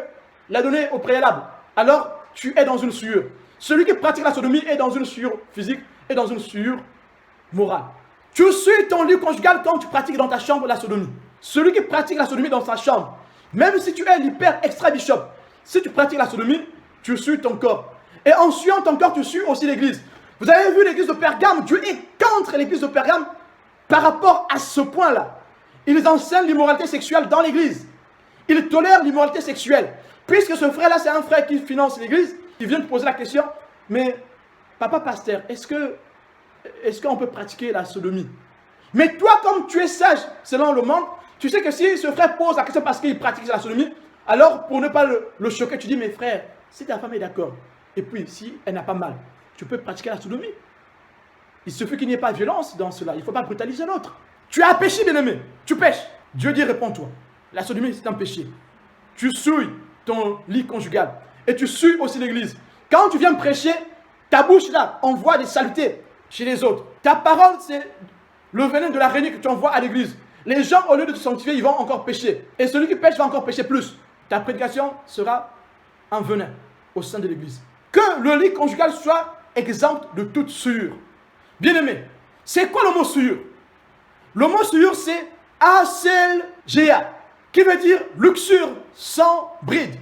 l'a donné au préalable. Alors, tu es dans une souillure. Celui qui pratique la sodomie est dans une souillure physique et dans une souillure morale. Tu suis ton lit conjugal quand tu pratiques dans ta chambre la sodomie. Celui qui pratique la sodomie dans sa chambre, même si tu es l'hyper extra bishop, si tu pratiques la sodomie, tu suis ton corps. Et en suivant ton corps, tu suis aussi l'église. Vous avez vu l'église de Pergame, Dieu est contre l'église de Pergame par rapport à ce point-là. Ils enseignent l'immoralité sexuelle dans l'église. Ils tolèrent l'immoralité sexuelle. Puisque ce frère-là, c'est un frère qui finance l'église, il vient te poser la question, mais papa pasteur, est-ce qu'on peut pratiquer la sodomie? Mais toi, comme tu es sage selon le monde, tu sais que si ce frère pose la question parce qu'il pratique la sodomie, alors pour ne pas le choquer, tu dis, mais frère, si ta femme est d'accord, et puis si elle n'a pas mal, tu peux pratiquer la sodomie. Il suffit qu'il n'y ait pas de violence dans cela, il ne faut pas brutaliser l'autre. Tu as péché, bien-aimé, tu pêches. Dieu dit, réponds-toi. La sodomie, c'est un péché. Tu souilles ton lit conjugal et tu souilles aussi l'église. Quand tu viens prêcher, ta bouche là envoie des saletés chez les autres. Ta parole, c'est le venin de l'araignée que tu envoies à l'église. Les gens, au lieu de te sanctifier, ils vont encore pécher. Et celui qui pêche va encore pécher plus. Ta prédication sera un venin au sein de l'église. Que le lit conjugal soit exempt de toute souillure. Bien-aimé, c'est quoi le mot souillure? Le mot souillure, c'est aselgea, qui veut dire luxure sans bride.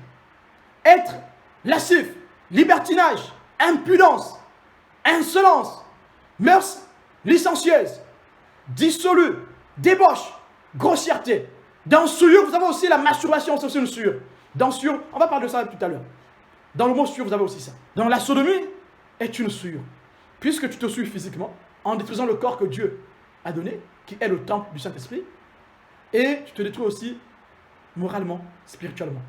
Être lascif, libertinage, impudence, insolence, mœurs licencieuses, dissolu, débauche, grossièreté. Dans souillure, vous avez aussi la masturbation, c'est aussi une souillure. Dans souillure, on va parler de ça tout à l'heure. Dans le mot souillure, vous avez aussi ça. Dans la sodomie est une souillure. Puisque tu te souilles physiquement, en détruisant le corps que Dieu a donné, qui est le temple du Saint-Esprit, et tu te détruis aussi moralement, spirituellement.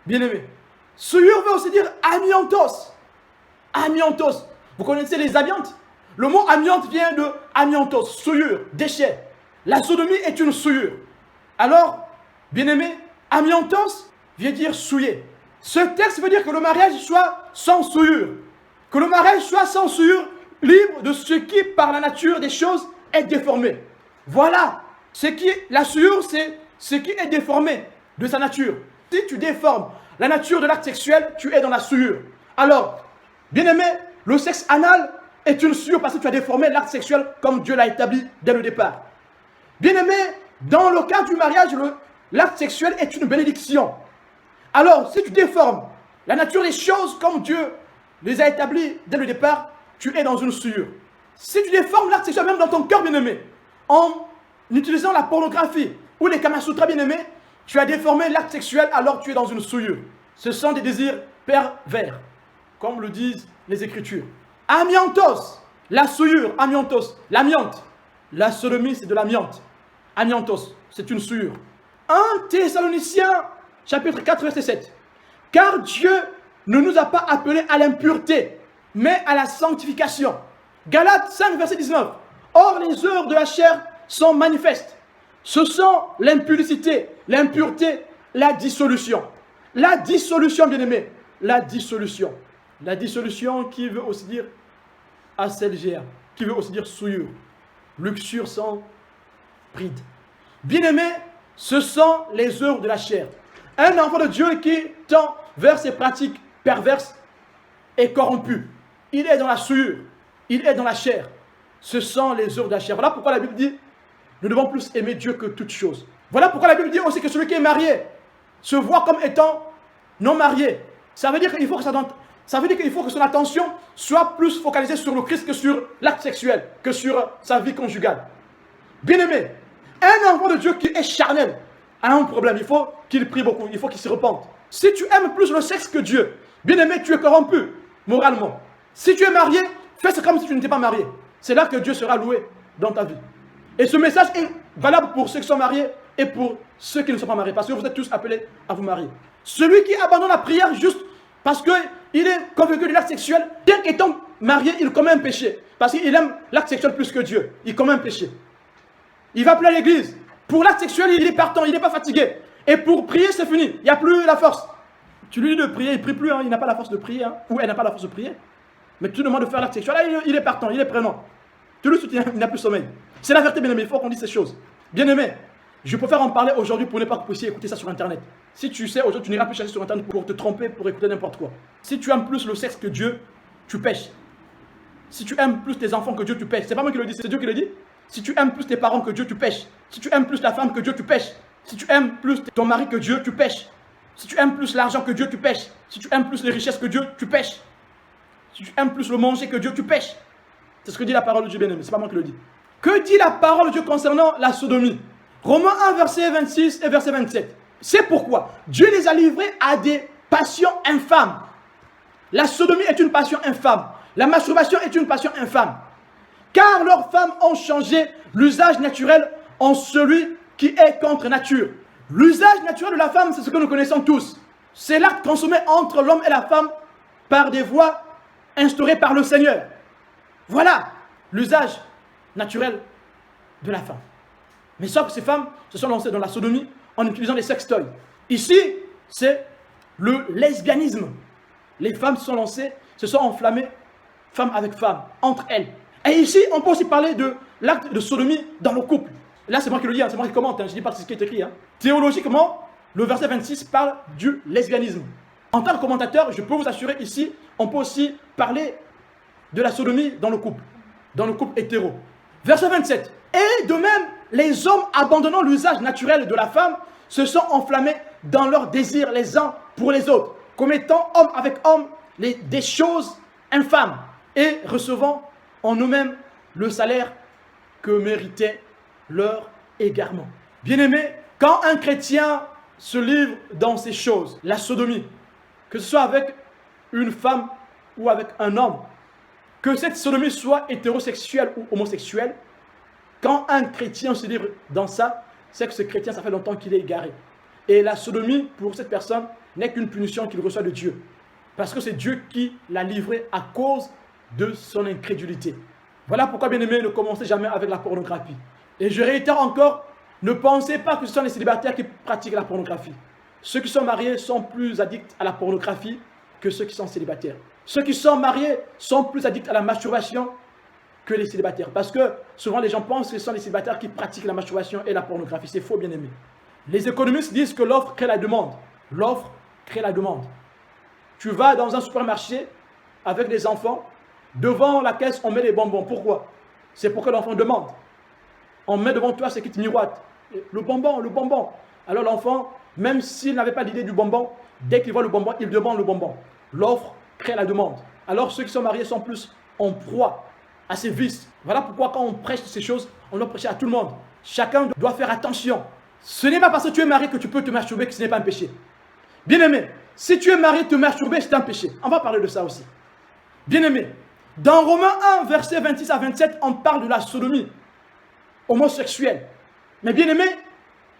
Bien-aimé, souillure veut aussi dire amiantos. Amiantos. Vous connaissez les amiantes? Le mot amiante vient de amiantos, souillure, déchet. La sodomie est une souillure. Alors, bien-aimé, amiantos vient dire souiller. Ce texte veut dire que le mariage soit sans souillure. Que le mariage soit sans souillure, libre de ce qui, par la nature des choses, est déformé. Voilà. La souillure, c'est ce qui est déformé de sa nature. Si tu déformes la nature de l'acte sexuel, tu es dans la souillure. Alors, bien-aimé, le sexe anal est une souillure parce que tu as déformé l'acte sexuel comme Dieu l'a établi dès le départ. Bien-aimé, dans le cas du mariage, l'acte sexuel est une bénédiction. Alors, si tu déformes la nature des choses comme Dieu les a établies dès le départ, tu es dans une souillure. Si tu déformes l'acte sexuel même dans ton cœur bien-aimé, en utilisant la pornographie ou les Kamasutra bien-aimés, tu as déformé l'acte sexuel, alors tu es dans une souillure. Ce sont des désirs pervers, comme le disent les Écritures. Amiantos, la souillure, amiantos, l'amiante. La sodomie, c'est de l'amiante. Amiantos, c'est une souillure. 1 Thessaloniciens, chapitre 4, verset 7. Car Dieu ne nous a pas appelés à l'impureté, mais à la sanctification. Galates 5, verset 19. Or, les œuvres de la chair sont manifestes. Ce sont l'impudicité, l'impureté, la dissolution. La dissolution, bien-aimé. La dissolution. La dissolution qui veut aussi dire aselgère, qui veut aussi dire souillure. Luxure sans bride. Bien-aimé, ce sont les œuvres de la chair. Un enfant de Dieu qui tend vers ses pratiques perverses est corrompu. Il est dans la souillure. Il est dans la chair. Ce sont les œuvres de la chair. Voilà pourquoi la Bible dit, nous devons plus aimer Dieu que toute chose. Voilà pourquoi la Bible dit aussi que celui qui est marié se voit comme étant non marié. Ça veut dire qu'il faut que son attention soit plus focalisée sur le Christ que sur l'acte sexuel, que sur sa vie conjugale. Bien-aimé, un enfant de Dieu qui est charnel a un problème. Il faut qu'il prie beaucoup, il faut qu'il se repente. Si tu aimes plus le sexe que Dieu, bien-aimé, tu es corrompu moralement. Si tu es marié, fais ce comme si tu n'étais pas marié. C'est là que Dieu sera loué dans ta vie. Et ce message est valable pour ceux qui sont mariés et pour ceux qui ne sont pas mariés. Parce que vous êtes tous appelés à vous marier. Celui qui abandonne la prière juste parce qu'il est convaincu de l'acte sexuel, bien qu'étant marié, il commet un péché. Parce qu'il aime l'acte sexuel plus que Dieu. Il commet un péché. Il va plus à l'église. Pour l'acte sexuel, il est partant, il n'est pas fatigué. Et pour prier, c'est fini. Il n'y a plus la force. Tu lui dis de prier, il ne prie plus. Hein. Il n'a pas la force de prier. Hein. Ou elle n'a pas la force de prier. Mais tu lui demandes de faire l'acte sexuel. Là, il est partant, il est prenant. Tu le soutiens, il n'a plus sommeil. C'est la vérité, bien-aimé. Il faut qu'on dise ces choses. Bien-aimé, je préfère en parler aujourd'hui pour ne pas que vous puissiez écouter ça sur Internet. Si tu sais, aujourd'hui, tu n'iras plus chercher sur Internet pour te tromper, pour écouter n'importe quoi. Si tu aimes plus le sexe que Dieu, tu pêches. Si tu aimes plus tes enfants que Dieu, tu pêches. C'est pas moi qui le dis, c'est Dieu qui le dit. Si tu aimes plus tes parents que Dieu, tu pêches. Si tu aimes plus ta femme que Dieu, tu pêches. Si tu aimes plus ton mari que Dieu, tu pêches. Si tu aimes plus l'argent que Dieu, tu pêches. Si tu aimes plus les richesses que Dieu, tu pêches. Si tu aimes plus le manger que Dieu, tu pêches. C'est ce que dit la parole de Dieu, bien-aimé. C'est pas moi qui le dis. Que dit la parole de Dieu concernant la sodomie? Romains 1, verset 26 et verset 27. C'est pourquoi Dieu les a livrés à des passions infâmes. La sodomie est une passion infâme. La masturbation est une passion infâme. Car leurs femmes ont changé l'usage naturel en celui qui est contre nature. L'usage naturel de la femme, c'est ce que nous connaissons tous. C'est l'acte consommé entre l'homme et la femme par des voies instaurées par le Seigneur. Voilà l'usage naturel de la femme. Mais sauf que ces femmes se sont lancées dans la sodomie en utilisant des sextoys. Ici, c'est le lesbianisme. Les femmes se sont lancées, se sont enflammées, femme avec femme, entre elles. Et ici, on peut aussi parler de l'acte de sodomie dans le couple. Là, c'est moi qui le dis, hein, c'est moi qui commente, hein, je ne dis pas ce qui est écrit. Hein. Théologiquement, le verset 26 parle du lesbianisme. En tant que commentateur, je peux vous assurer ici, on peut aussi parler de la sodomie dans le couple hétéro. Verset 27. Et de même, les hommes abandonnant l'usage naturel de la femme se sont enflammés dans leurs désirs les uns pour les autres, commettant homme avec homme des choses infâmes et recevant en eux-mêmes le salaire que méritait leur égarement. Bien-aimé, quand un chrétien se livre dans ces choses, la sodomie, que ce soit avec une femme ou avec un homme, que cette sodomie soit hétérosexuelle ou homosexuelle, quand un chrétien se livre dans ça, c'est que ce chrétien, ça fait longtemps qu'il est égaré. Et la sodomie, pour cette personne, n'est qu'une punition qu'il reçoit de Dieu. Parce que c'est Dieu qui l'a livré à cause de son incrédulité. Voilà pourquoi, bien-aimé, ne commencez jamais avec la pornographie. Et je réitère encore, ne pensez pas que ce sont les célibataires qui pratiquent la pornographie. Ceux qui sont mariés sont plus addicts à la pornographie que ceux qui sont célibataires. Ceux qui sont mariés sont plus addicts à la masturbation que les célibataires. Parce que souvent les gens pensent que ce sont les célibataires qui pratiquent la masturbation et la pornographie. C'est faux, bien-aimé. Les économistes disent que l'offre crée la demande. L'offre crée la demande. Tu vas dans un supermarché avec des enfants, devant la caisse, on met les bonbons. Pourquoi? C'est pour que l'enfant demande. On met devant toi ce qui te miroite. Le bonbon, le bonbon. Alors l'enfant, Même s'il n'avait pas l'idée du bonbon, dès qu'il voit le bonbon, il demande le bonbon. L'offre crée la demande. Alors ceux qui sont mariés sont plus en proie à ces vices. Voilà pourquoi quand on prêche ces choses, on doit prêcher à tout le monde. Chacun doit faire attention. Ce n'est pas parce que tu es marié que tu peux te masturber que ce n'est pas un péché. Bien-aimé, si tu es marié, te masturber, c'est un péché. On va parler de ça aussi. Bien-aimé, dans Romains 1, versets 26 à 27, on parle de la sodomie homosexuelle. Mais bien-aimé,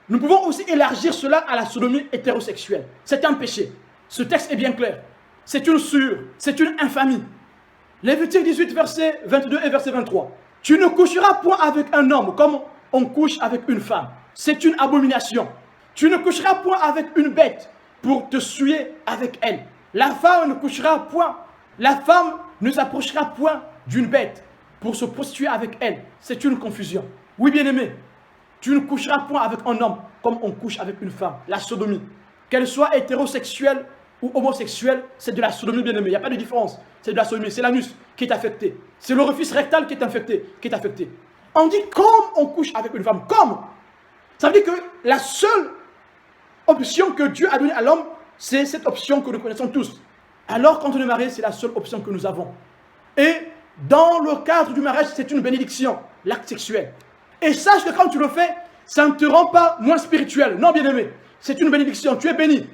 nous pouvons aussi élargir cela à la sodomie hétérosexuelle. C'est un péché. Ce texte est bien clair. C'est une souillure, c'est une infamie. Lévitique 18, verset 22 et verset 23. Tu ne coucheras point avec un homme comme on couche avec une femme. C'est une abomination. Tu ne coucheras point avec une bête pour te souiller avec elle. La femme ne couchera point. La femme ne s'approchera point d'une bête pour se prostituer avec elle. C'est une confusion. Oui, bien-aimé, tu ne coucheras point avec un homme comme on couche avec une femme. La sodomie. Qu'elle soit hétérosexuelle ou homosexuelle, c'est de la sodomie, bien-aimé. Il n'y a pas de différence. C'est de la sodomie. C'est l'anus qui est affecté. C'est l'orifice rectal qui est affecté. On dit comme on couche avec une femme. Comme. Ça veut dire que la seule option que Dieu a donnée à l'homme, c'est cette option que nous connaissons tous. Alors, quand on est marié, c'est la seule option que nous avons. Et dans le cadre du mariage, c'est une bénédiction, l'acte sexuel. Et sache que quand tu le fais, ça ne te rend pas moins spirituel. Non, bien-aimé, c'est une bénédiction, tu es béni.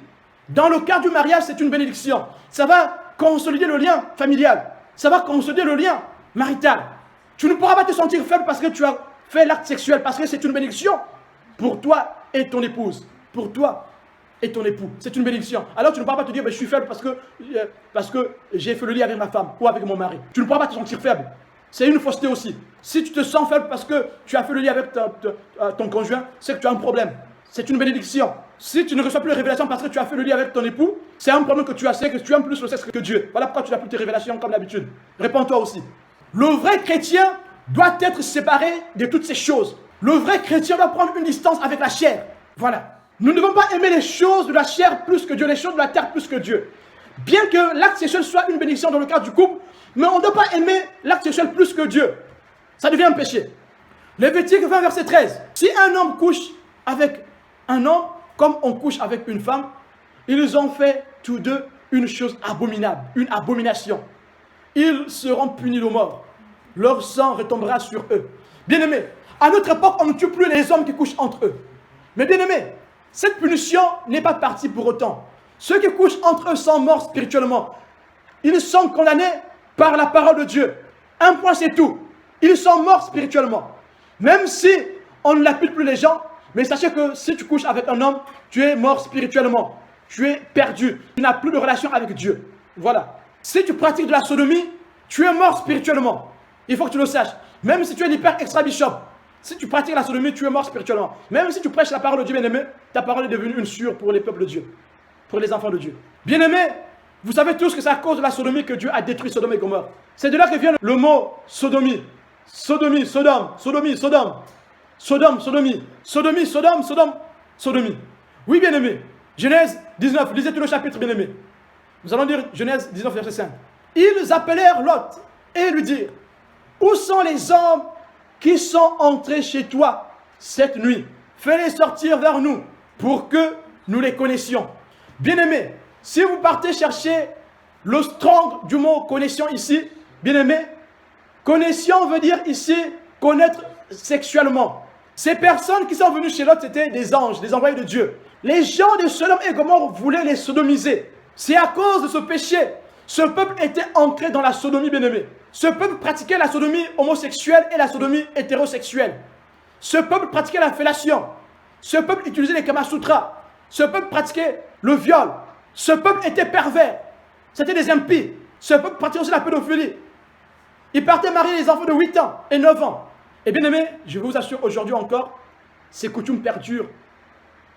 Dans le cadre du mariage, c'est une bénédiction. Ça va consolider le lien familial. Ça va consolider le lien marital. Tu ne pourras pas te sentir faible parce que tu as fait l'acte sexuel, parce que c'est une bénédiction pour toi et ton épouse. Pour toi et ton époux. C'est une bénédiction. Alors tu ne pourras pas te dire, je suis faible parce que j'ai fait le lit avec ma femme ou avec mon mari. Tu ne pourras pas te sentir faible. C'est une fausseté aussi. Si tu te sens faible parce que tu as fait le lit avec ton conjoint, c'est que tu as un problème. C'est une bénédiction. Si tu ne reçois plus de révélation parce que tu as fait le lit avec ton époux, c'est un problème que tu as, c'est que tu aimes plus le sexe que Dieu. Voilà pourquoi tu n'as plus tes révélations comme d'habitude. Réponds-toi aussi. Le vrai chrétien doit être séparé de toutes ces choses. Le vrai chrétien doit prendre une distance avec la chair. Voilà. Nous ne devons pas aimer les choses de la chair plus que Dieu, les choses de la terre plus que Dieu. Bien que l'acte sexuel soit une bénédiction dans le cadre du couple, mais on ne doit pas aimer l'acte sexuel plus que Dieu. Ça devient un péché. Lévitique 20, verset 13. Si un homme couche avec un homme, comme on couche avec une femme, ils ont fait tous deux une chose abominable, une abomination. Ils seront punis de mort. Leur sang retombera sur eux. Bien-aimés, à notre époque, on ne tue plus les hommes qui couchent entre eux. Mais bien-aimés, cette punition n'est pas partie pour autant. Ceux qui couchent entre eux sont morts spirituellement. Ils sont condamnés par la parole de Dieu. Un point, c'est tout. Ils sont morts spirituellement. Même si on ne lapide plus les gens, mais sachez que si tu couches avec un homme, tu es mort spirituellement. Tu es perdu. Tu n'as plus de relation avec Dieu. Voilà. Si tu pratiques de la sodomie, tu es mort spirituellement. Il faut que tu le saches. Même si tu es l'hyper extra bishop, si tu pratiques la sodomie, tu es mort spirituellement. Même si tu prêches la parole de Dieu, bien-aimé, ta parole est devenue une sûre pour les peuples de Dieu, pour les enfants de Dieu. Bien-aimé, vous savez tous que c'est à cause de la sodomie que Dieu a détruit Sodome et Gomorrhe. C'est de là que vient le mot sodomie. Sodomie, Sodome, sodomie, Sodome. Sodome, sodomie. Sodomie, Sodome, Sodome, sodomie. Oui, bien-aimé. Genèse 19, lisez tout le chapitre, bien-aimé. Nous allons lire Genèse 19, verset 5. Ils appelèrent Lot et lui dirent, où sont les hommes qui sont entrés chez toi cette nuit? Fais-les sortir vers nous pour que nous les connaissions. Bien-aimés, si vous partez chercher le strong du mot connaission ici, bien-aimés, connaission veut dire ici connaître sexuellement. Ces personnes qui sont venues chez Lot, c'était des anges, des envoyés de Dieu. Les gens de Sodome et Gomorrhe voulaient les sodomiser. C'est à cause de ce péché. Ce peuple était ancré dans la sodomie, bien-aimé. Ce peuple pratiquait la sodomie homosexuelle et la sodomie hétérosexuelle. Ce peuple pratiquait la fellation. Ce peuple utilisait les Kamasutras. Ce peuple pratiquait le viol. Ce peuple était pervers. C'était des impies. Ce peuple pratiquait aussi la pédophilie. Il partait marier les enfants de 8 ans et 9 ans. Et bien aimé, je vous assure aujourd'hui encore, ces coutumes perdurent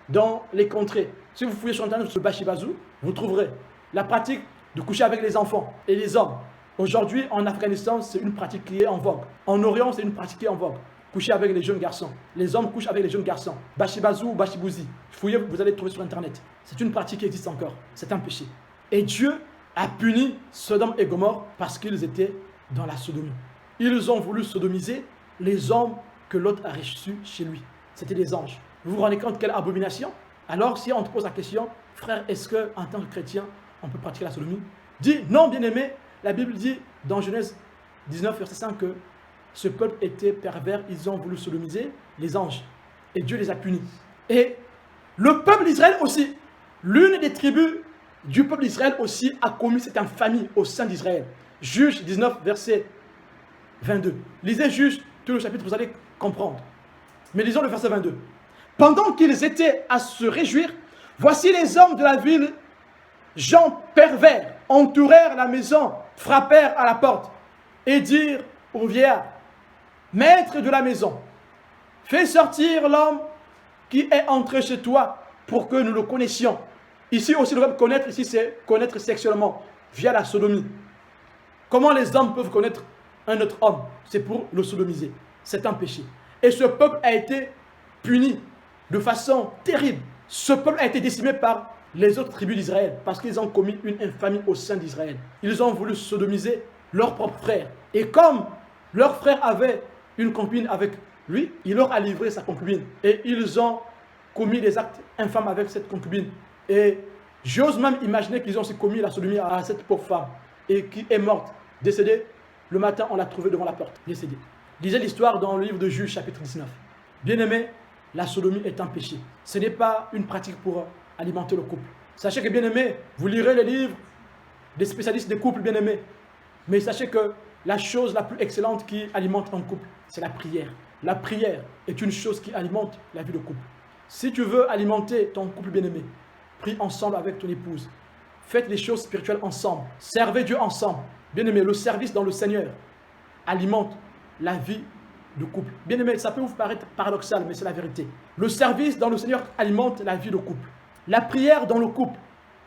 dans les contrées. Si vous fouillez sur Internet sur Bashibazou, vous trouverez la pratique de coucher avec les enfants et les hommes. Aujourd'hui, en Afghanistan, c'est une pratique qui est en vogue. En Orient, c'est une pratique qui est en vogue. Coucher avec les jeunes garçons. Les hommes couchent avec les jeunes garçons. Bashibazou ou Bashibouzi. Fouillez, vous allez trouver sur Internet. C'est une pratique qui existe encore. C'est un péché. Et Dieu a puni Sodome et Gomorrhe parce qu'ils étaient dans la sodomie. Ils ont voulu sodomiser les hommes que Lot a reçus chez lui. C'était des anges. Vous vous rendez compte quelle abomination? Alors si on te pose la question, frère, est-ce qu'en tant que chrétien, on peut pratiquer la sodomie? Dis non, bien-aimé. La Bible dit dans Genèse 19, verset 5 que ce peuple était pervers, ils ont voulu sodomiser les anges. Et Dieu les a punis. Et le peuple d'Israël aussi, l'une des tribus du peuple d'Israël aussi a commis cette infamie au sein d'Israël. Juge 19, verset 22. Lisez juste tout le chapitre, vous allez comprendre. Mais lisons le verset 22. Pendant qu'ils étaient à se réjouir, voici les hommes de la ville, gens pervers, entourèrent la maison, frappèrent à la porte et dirent au vieillard, maître de la maison, fais sortir l'homme qui est entré chez toi pour que nous le connaissions. Ici aussi, le verbe connaître, ici c'est connaître sexuellement, via la sodomie. Comment les hommes peuvent connaître un autre homme? C'est pour le sodomiser. C'est un péché. Et ce peuple a été puni de façon terrible. Ce peuple a été décimé par les autres tribus d'Israël parce qu'ils ont commis une infamie au sein d'Israël. Ils ont voulu sodomiser leur propre frère. Et comme leur frère avait une concubine avec lui, il leur a livré sa concubine. Et ils ont commis des actes infâmes avec cette concubine. Et j'ose même imaginer qu'ils ont aussi commis la sodomie à cette pauvre femme. Et qui est morte, décédée. Le matin, on l'a trouvée devant la porte, décédée. Lisez l'histoire dans le livre de Juge, chapitre 19. Bien-aimé, la sodomie est un péché. Ce n'est pas une pratique pour alimenter le couple. Sachez que, bien-aimé, vous lirez les livres des spécialistes des couples, bien-aimés. Mais sachez que la chose la plus excellente qui alimente un couple, c'est la prière. La prière est une chose qui alimente la vie de couple. Si tu veux alimenter ton couple bien-aimé, prie ensemble avec ton épouse. Faites les choses spirituelles ensemble. Servez Dieu ensemble. Bien-aimé, le service dans le Seigneur alimente la vie de couple. Bien-aimé, ça peut vous paraître paradoxal, mais c'est la vérité. Le service dans le Seigneur alimente la vie de couple. La prière dans le couple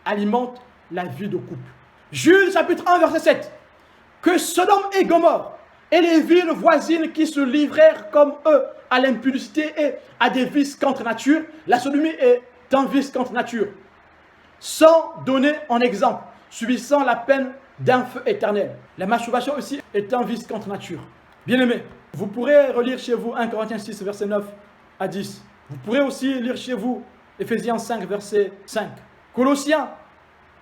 alimente la vie de couple. Juge chapitre 1, verset 7. Que Sodome et Gomorrhe et les villes voisines qui se livrèrent comme eux à l'impudicité et à des vices contre nature, la sodomie est un vice contre nature, sans donner en exemple, subissant la peine d'un feu éternel. La masturbation aussi est un vice contre nature. Bien-aimés, vous pourrez relire chez vous 1 Corinthiens 6, verset 9 à 10. Vous pourrez aussi lire chez vous Éphésiens 5, verset 5. Colossiens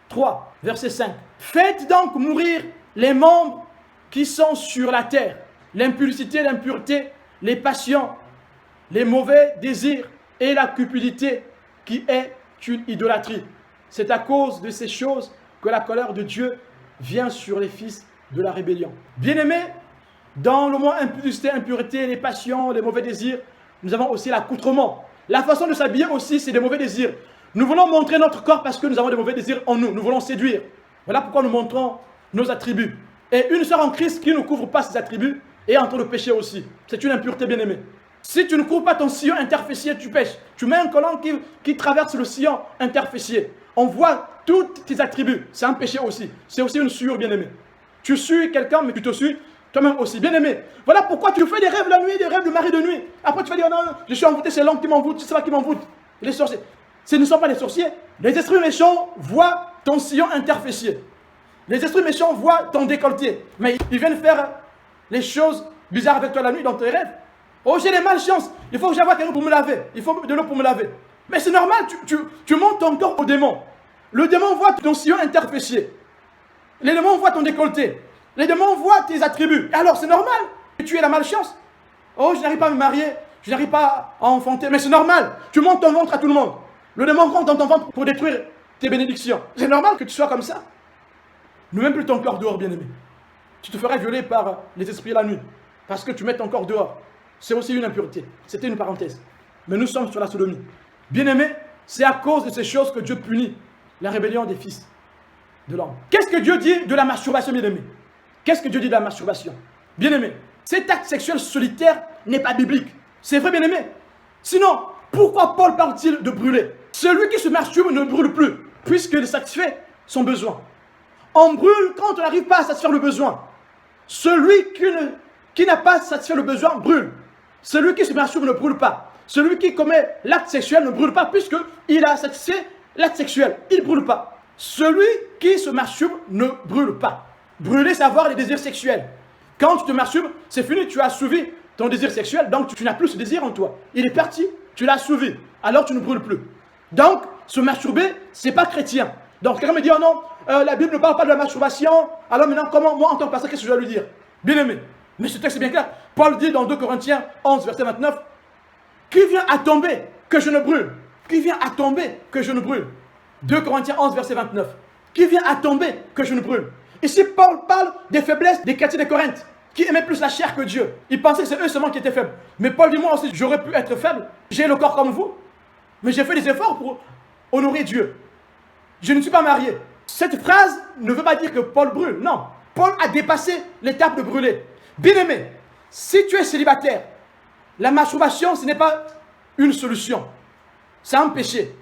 3, verset 5. Faites donc mourir les membres qui sont sur la terre, l'impudicité, l'impureté, les passions, les mauvais désirs et la cupidité qui est une idolâtrie. C'est à cause de ces choses que la colère de Dieu vient sur les fils de la rébellion. Bien-aimés, dans le mot impudicité, impureté, les passions, les mauvais désirs, nous avons aussi l'accoutrement. La façon de s'habiller aussi, c'est des mauvais désirs. Nous voulons montrer notre corps parce que nous avons des mauvais désirs en nous. Nous voulons séduire. Voilà pourquoi nous montrons nos attributs. Et une sœur en Christ qui ne couvre pas ses attributs est en train de pécher aussi. C'est une impureté, bien-aimée. Si tu ne couvres pas ton sillon interfessier, tu pêches. Tu mets un collant qui traverse le sillon interfessier. On voit tous tes attributs. C'est un péché aussi. C'est aussi une souillure, bien-aimée. Tu suis quelqu'un, mais tu te suis toi-même aussi. Bien-aimé, voilà pourquoi tu fais des rêves la nuit, des rêves de mari de nuit. Après, tu vas dire, non, je suis envoûté, c'est l'homme qui m'envoûte, c'est ça qui m'envoûte. Les sorciers. Ce ne sont pas des sorciers. Les esprits méchants voient ton sillon interfessier. Les esprits méchants voient ton décolleté. Mais ils viennent faire les choses bizarres avec toi la nuit dans tes rêves. Oh, j'ai des malchances. Il faut que j'envoie quelqu'un pour me laver. Il faut de l'eau pour me laver. Mais c'est normal, tu montes ton corps au démon. Le démon voit ton sillon interfessier. Les démons voient ton décolleté. Les démons voient tes attributs. Alors c'est normal que tu aies la malchance. Oh, je n'arrive pas à me marier. Je n'arrive pas à enfanter. Mais c'est normal. Tu montes ton ventre à tout le monde. Le démon rentre dans ton ventre pour détruire tes bénédictions. C'est normal que tu sois comme ça. Ne mets plus ton corps dehors, bien-aimé. Tu te ferais violer par les esprits la nuit. Parce que tu mets ton corps dehors. C'est aussi une impureté. C'était une parenthèse. Mais nous sommes sur la sodomie. Bien-aimé, c'est à cause de ces choses que Dieu punit la rébellion des fils de l'homme. Qu'est-ce que Dieu dit de la masturbation, bien-aimé? Qu'est-ce que Dieu dit de la masturbation? Bien-aimé, cet acte sexuel solitaire n'est pas biblique. C'est vrai, bien-aimé. Sinon, pourquoi Paul parle-t-il de brûler? Celui qui se masturbe ne brûle plus, puisqu'il satisfait son besoin. On brûle quand on n'arrive pas à satisfaire le besoin. Celui qui n'a pas satisfait le besoin brûle. Celui qui se masturbe ne brûle pas. Celui qui commet l'acte sexuel ne brûle pas, puisqu'il a satisfait l'acte sexuel. Il ne brûle pas. Celui qui se masturbe ne brûle pas. Brûler, c'est avoir les désirs sexuels. Quand tu te masturbes, c'est fini, tu as assouvi ton désir sexuel, donc tu n'as plus ce désir en toi. Il est parti, tu l'as assouvi, alors tu ne brûles plus. Donc, se masturber, ce n'est pas chrétien. Donc, quelqu'un me dit, oh non, la Bible ne parle pas de la masturbation. Alors maintenant, comment, moi, en tant que pasteur, qu'est-ce que je dois lui dire? Bien aimé. Mais ce texte est bien clair. Paul dit dans 2 Corinthiens 11, verset 29, qui vient à tomber que je ne brûle? Qui vient à tomber que je ne brûle? 2 Corinthiens 11, verset 29. Qui vient à tomber que je ne brûle? Ici, Paul parle des faiblesses des chrétiens de Corinthe, qui aimaient plus la chair que Dieu. Ils pensaient que c'est eux seulement qui étaient faibles. Mais Paul dit, moi aussi, j'aurais pu être faible. J'ai le corps comme vous. Mais j'ai fait des efforts pour honorer Dieu. Je ne suis pas marié. Cette phrase ne veut pas dire que Paul brûle. Non. Paul a dépassé l'étape de brûler. Bien-aimé, si tu es célibataire, la masturbation, ce n'est pas une solution. C'est un péché.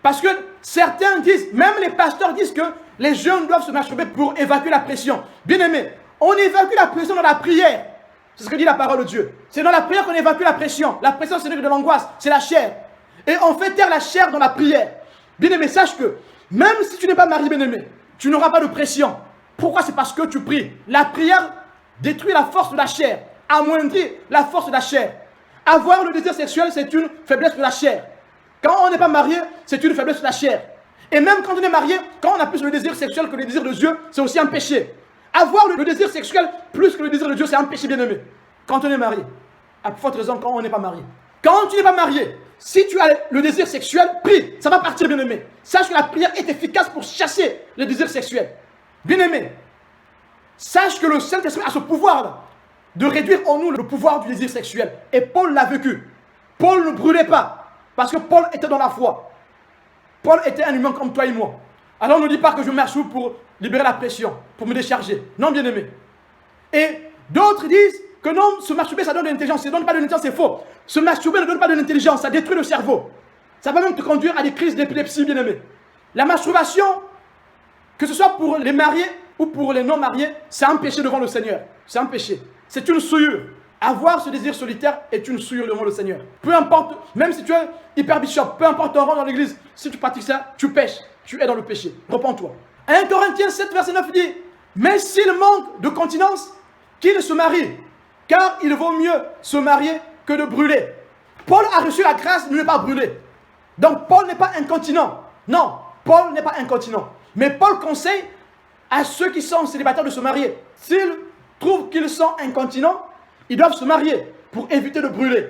Parce que certains disent, même les pasteurs disent que les jeunes doivent se masturber pour évacuer la pression. Bien-aimé, on évacue la pression dans la prière. C'est ce que dit la parole de Dieu. C'est dans la prière qu'on évacue la pression. La pression, c'est de l'angoisse, c'est la chair. Et on fait taire la chair dans la prière. Bien-aimé, sache que même si tu n'es pas marié, bien-aimé, tu n'auras pas de pression. Pourquoi? C'est parce que tu pries. La prière détruit la force de la chair, amoindrit la force de la chair. Avoir le désir sexuel, c'est une faiblesse de la chair. Quand on n'est pas marié, c'est une faiblesse de la chair. Et même quand on est marié, quand on a plus le désir sexuel que le désir de Dieu, c'est aussi un péché. Avoir le désir sexuel plus que le désir de Dieu, c'est un péché, bien-aimé. Quand on est marié. À plus forte raison, quand on n'est pas marié. Quand tu n'es pas marié, si tu as le désir sexuel, prie, ça va partir, bien-aimé. Sache que la prière est efficace pour chasser le désir sexuel. Bien-aimé, sache que le Saint-Esprit a ce pouvoir de réduire en nous le pouvoir du désir sexuel. Et Paul l'a vécu. Paul ne brûlait pas, parce que Paul était dans la foi. Paul était un humain comme toi et moi. Alors ne dis pas que je masturbe pour libérer la pression, pour me décharger. Non, bien-aimé. Et d'autres disent que non, se masturber, ça donne de l'intelligence. Ça ne donne pas de l'intelligence, c'est faux. Se masturber ne donne pas de l'intelligence, ça détruit le cerveau. Ça va même te conduire à des crises d'épilepsie, bien-aimé. La masturbation, que ce soit pour les mariés ou pour les non-mariés, c'est un péché devant le Seigneur. C'est un péché. C'est une souillure. Avoir ce désir solitaire est une souillure devant le Seigneur. Peu importe, même si tu es hyper bishop, peu importe ton rang dans l'église, si tu pratiques ça, tu pèches. Tu es dans le péché. Repends-toi. 1 Corinthiens 7, verset 9 dit, mais s'il manque de continence, qu'il se marie, car il vaut mieux se marier que de brûler. Paul a reçu la grâce de ne pas brûler. Donc Paul n'est pas incontinent. Non, Paul n'est pas incontinent. Mais Paul conseille à ceux qui sont célibataires de se marier. S'ils trouvent qu'ils sont incontinents, ils doivent se marier pour éviter de brûler.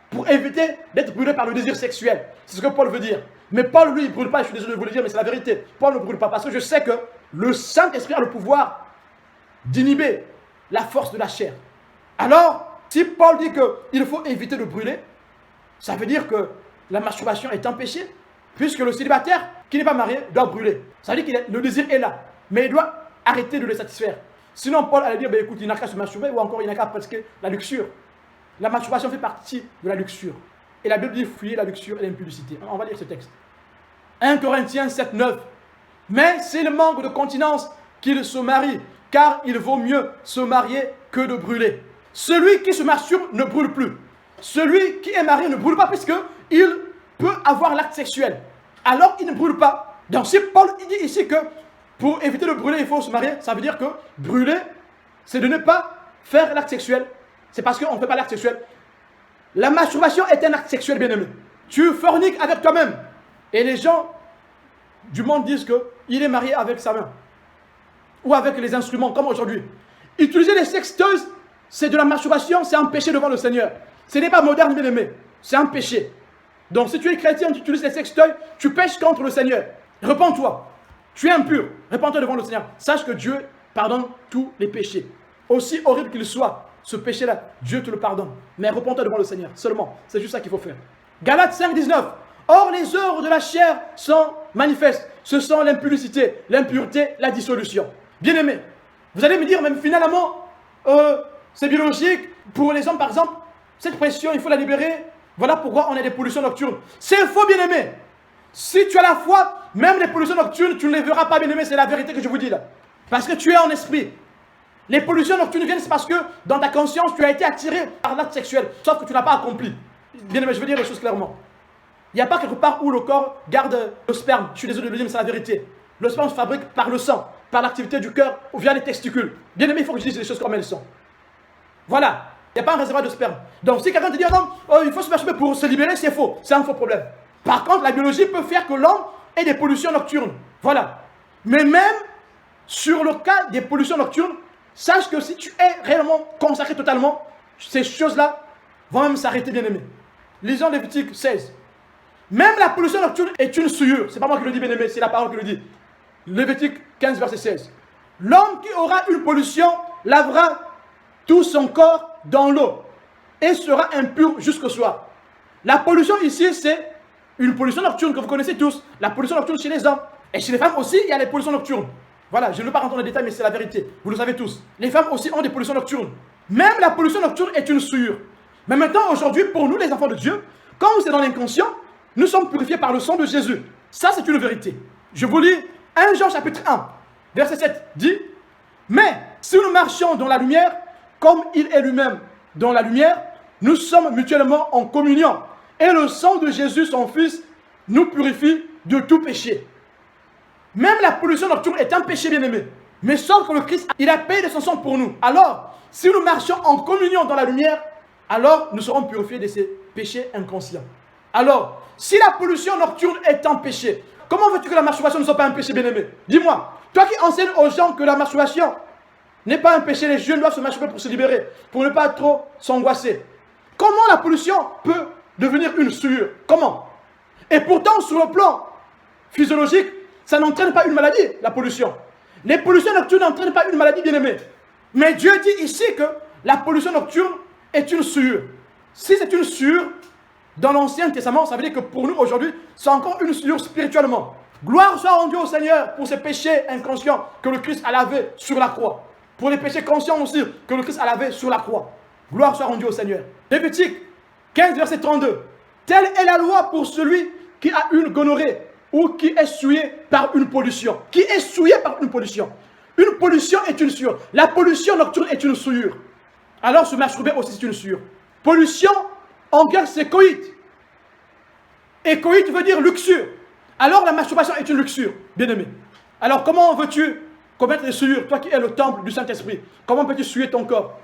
Pour éviter d'être brûlé par le désir sexuel. C'est ce que Paul veut dire. Mais Paul, lui, il ne brûle pas. Je suis désolé de vous le dire, mais c'est la vérité. Paul ne brûle pas parce que je sais que le Saint-Esprit a le pouvoir d'inhiber la force de la chair. Alors, si Paul dit qu'il faut éviter de brûler, ça veut dire que la masturbation est un péché, puisque le célibataire qui n'est pas marié doit brûler. Ça veut dire que le désir est là, mais il doit arrêter de le satisfaire. Sinon, Paul allait dire, ben, écoute, il n'a qu'à se masturber, ou encore il n'a qu'à pratiquer la luxure. La masturbation fait partie de la luxure. Et la Bible dit, fuyez la luxure et l'impudicité. On va lire ce texte. 1 Corinthiens 7, 9. Mais s'il manque de continence, qu'il se marie, car il vaut mieux se marier que de brûler. Celui qui se masturbe ne brûle plus. Celui qui est marié ne brûle pas puisqu'il peut avoir l'acte sexuel. Alors il ne brûle pas. Donc si Paul dit ici que pour éviter de brûler, il faut se marier, ça veut dire que brûler, c'est de ne pas faire l'acte sexuel. C'est parce qu'on ne fait pas l'acte sexuel. La masturbation est un acte sexuel, bien-aimé. Tu forniques avec toi-même. Et les gens du monde disent qu'il est marié avec sa main. Ou avec les instruments, comme aujourd'hui. Utiliser les sexteuses, c'est de la masturbation, c'est un péché devant le Seigneur. Ce n'est pas moderne, bien-aimé. C'est un péché. Donc si tu es chrétien, tu utilises les sextoys, tu pèches contre le Seigneur. Repends-toi. Tu es impur. Repends-toi devant le Seigneur. Sache que Dieu pardonne tous les péchés. Aussi horrible qu'il soit, ce péché-là, Dieu te le pardonne. Mais repends-toi devant le Seigneur. Seulement. C'est juste ça qu'il faut faire. Galates 5, 19. Or, les œuvres de la chair sont manifestes. Ce sont l'impudicité, l'impureté, la dissolution. Bien-aimé, vous allez me dire, même finalement, c'est biologique. Pour les hommes, par exemple, cette pression, il faut la libérer. Voilà pourquoi on a des pollutions nocturnes. C'est faux, bien-aimé. Si tu as la foi, même les pollutions nocturnes, tu ne les verras pas, bien-aimé. C'est la vérité que je vous dis là. Parce que tu es en esprit. Les pollutions nocturnes viennent, c'est parce que dans ta conscience, tu as été attiré par l'acte sexuel. Sauf que tu n'as pas accompli. Bien-aimé, je veux dire les choses clairement. Il n'y a pas quelque part où le corps garde le sperme. Je suis désolé de le dire, mais c'est la vérité. Le sperme se fabrique par le sang, par l'activité du cœur ou via les testicules. Bien-aimé, il faut que je dise les choses comme elles sont. Voilà. Il n'y a pas un réservoir de sperme. Donc si quelqu'un te dit, oh non, il faut se masturber pour se libérer, c'est faux. C'est un faux problème. Par contre, la biologie peut faire que l'homme ait des pollutions nocturnes. Voilà. Mais même sur le cas des pollutions nocturnes, sache que si tu es réellement consacré totalement, ces choses-là vont même s'arrêter, bien aimé. Lisons Lévitique 16. Même la pollution nocturne est une souillure. C'est pas moi qui le dis, bien aimé, c'est la parole qui le dit. Lévitique 15, verset 16. L'homme qui aura une pollution lavera tout son corps dans l'eau et sera impur jusqu'au soir. La pollution ici, c'est une pollution nocturne que vous connaissez tous. La pollution nocturne chez les hommes. Et chez les femmes aussi, il y a les pollutions nocturnes. Voilà, je ne veux pas rentrer dans les détails, mais c'est la vérité. Vous le savez tous. Les femmes aussi ont des pollutions nocturnes. Même la pollution nocturne est une souillure. Mais maintenant, aujourd'hui, pour nous, les enfants de Dieu, quand vous êtes dans l'inconscient, nous sommes purifiés par le sang de Jésus. Ça, c'est une vérité. Je vous lis 1 Jean chapitre 1, verset 7, dit « Mais si nous marchions dans la lumière, comme il est lui-même dans la lumière, nous sommes mutuellement en communion. Et le sang de Jésus, son Fils, nous purifie de tout péché. » Même la pollution nocturne est un péché, bien-aimé. Mais sauf que le Christ, il a payé de son sang pour nous. Alors, si nous marchons en communion dans la lumière, alors nous serons purifiés de ces péchés inconscients. Alors, si la pollution nocturne est un péché, comment veux-tu que la masturbation ne soit pas un péché, bien-aimé? Dis-moi, toi qui enseignes aux gens que la masturbation n'est pas un péché, les jeunes doivent se masturber pour se libérer, pour ne pas trop s'angoisser. Comment la pollution peut devenir une souillure? Comment? Et pourtant, sur le plan physiologique, ça n'entraîne pas une maladie, la pollution. Les pollutions nocturnes n'entraînent pas une maladie, bien-aimée. Mais Dieu dit ici que la pollution nocturne est une souillure. Si c'est une souillure, dans l'Ancien Testament, ça veut dire que pour nous aujourd'hui, c'est encore une souillure spirituellement. Gloire soit rendue au Seigneur pour ces péchés inconscients que le Christ a lavés sur la croix. Pour les péchés conscients aussi que le Christ a lavés sur la croix. Gloire soit rendue au Seigneur. Lévitique 15, verset 32. Telle est la loi pour celui qui a une gonorrhée ou qui est souillé par une pollution. Qui est souillé par une pollution. Une pollution est une souillure. La pollution nocturne est une souillure. Alors se masturber aussi c'est une souillure. Pollution, en grec c'est coït. Et coït veut dire luxure. Alors la masturbation est une luxure, bien aimé. Alors comment veux-tu commettre les souillures, toi qui es le temple du Saint-Esprit? Comment peux-tu souiller ton corps?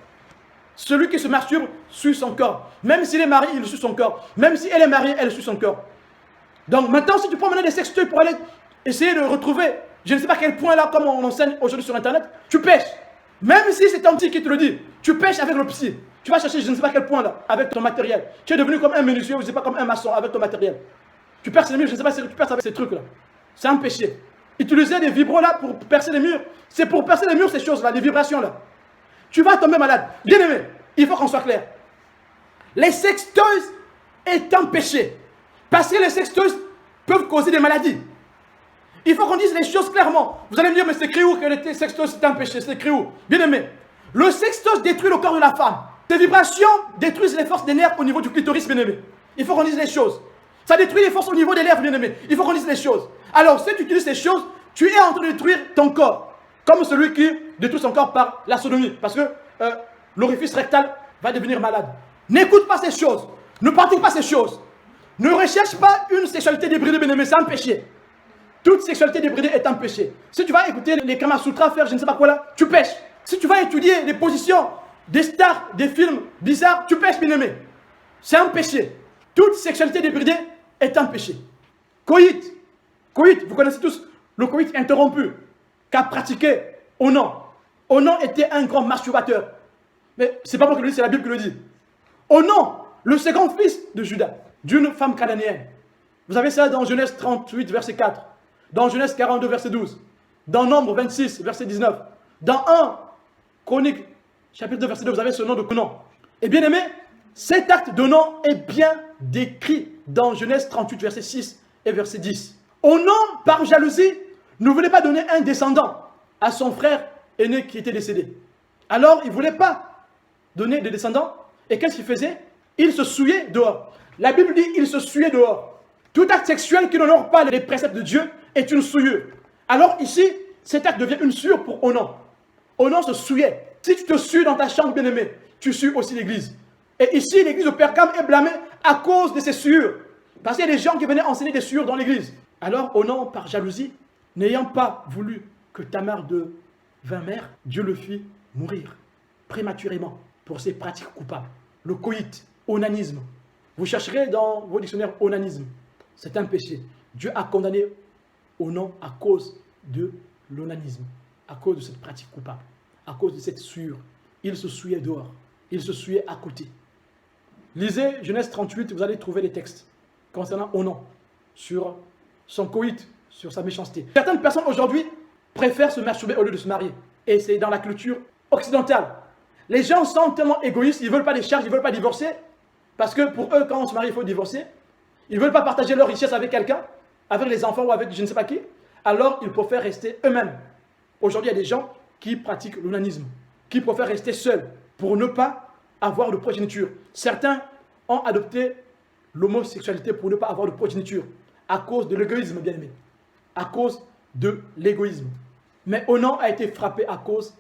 Celui qui se masturbe suit son corps. Même s'il est marié, il suit son corps. Même si elle est mariée, elle suit son corps. Donc maintenant, si tu prends maintenant des sextoys pour aller essayer de retrouver, je ne sais pas quel point là, comme on enseigne aujourd'hui sur Internet, tu pêches. Même si c'est ton psy qui te le dit, tu pêches avec le psy. Tu vas chercher je ne sais pas quel point là, avec ton matériel. Tu es devenu comme un menuisier, je ne sais pas, comme un maçon avec ton matériel. Tu perces les murs, je ne sais pas si tu perces avec ces trucs là. C'est un péché. Utiliser des vibros là pour percer les murs, c'est pour percer les murs ces choses là, les vibrations là. Tu vas tomber malade. Bien aimé, il faut qu'on soit clair. Les sextoys est un péché. Parce que les sextoys peuvent causer des maladies. Il faut qu'on dise les choses clairement. Vous allez me dire, mais c'est écrit où que les sextoys c'est un péché? C'est écrit où? Bien aimé, le sextoy détruit le corps de la femme. Ces vibrations détruisent les forces des nerfs au niveau du clitoris, bien aimé. Il faut qu'on dise les choses. Ça détruit les forces au niveau des lèvres, bien aimé. Il faut qu'on dise les choses. Alors, si tu utilises ces choses, tu es en train de détruire ton corps. Comme celui qui détruit son corps par la sodomie. Parce que l'orifice rectal va devenir malade. N'écoute pas ces choses. Ne pratique pas ces choses. Ne recherche pas une sexualité débridée, bien aimé. C'est un péché. Toute sexualité débridée est un péché. Si tu vas écouter les Kama Sutra, faire je ne sais pas quoi là, tu pêches. Si tu vas étudier les positions des stars, des films bizarres, tu pêches, bien aimé. C'est un péché. Toute sexualité débridée est un péché. Coït. Coït, vous connaissez tous le coït interrompu qu'a pratiqué Onan. Onan était un grand masturbateur. Mais c'est pas moi qui le dis, c'est la Bible qui le dit. Onan, le second fils de Judas, d'une femme cananéenne. Vous avez ça dans Genèse 38, verset 4. Dans Genèse 42, verset 12. Dans Nombre 26, verset 19. Dans 1 Chronique, chapitre 2, verset 2, vous avez ce nom de Onan. Et bien aimé, cet acte d'Onan est bien décrit dans Genèse 38, verset 6 et verset 10. Onan, par jalousie, ne voulait pas donner un descendant à son frère aîné qui était décédé. Alors, il ne voulait pas donner de descendants. Et qu'est-ce qu'il faisait? Il se souillait dehors. La Bible dit il se souillait dehors. Tout acte sexuel qui n'honore pas les préceptes de Dieu est une souillure. Alors ici, cet acte devient une souillure pour Onan. Onan se souillait. Si tu te souilles dans ta chambre, bien-aimée, tu souilles aussi l'église. Et ici, l'église de Pergame est blâmée à cause de ces souillures. Parce qu'il y a des gens qui venaient enseigner des souillures dans l'église. Alors Onan, par jalousie, n'ayant pas voulu que Tamar devint mère, Dieu le fit mourir prématurément pour ses pratiques coupables. Le coït, onanisme. Vous chercherez dans vos dictionnaires onanisme. C'est un péché. Dieu a condamné au nom à cause de l'onanisme, à cause de cette pratique coupable, à cause de cette souillure. Il se souillait dehors, il se souillait à côté. Lisez Genèse 38, vous allez trouver les textes concernant Onan, sur son coït, sur sa méchanceté. Certaines personnes aujourd'hui préfèrent se masturber au lieu de se marier. Et c'est dans la culture occidentale. Les gens sont tellement égoïstes, ils ne veulent pas les charges, ils ne veulent pas divorcer. Parce que pour eux, quand on se marie, il faut divorcer. Ils ne veulent pas partager leur richesse avec quelqu'un, avec les enfants ou avec je ne sais pas qui. Alors, ils préfèrent rester eux-mêmes. Aujourd'hui, il y a des gens qui pratiquent l'onanisme, qui préfèrent rester seuls pour ne pas avoir de progéniture. Certains ont adopté l'homosexualité pour ne pas avoir de progéniture, à cause de l'égoïsme, bien aimé. À cause de l'égoïsme. Mais Onan a été frappé à cause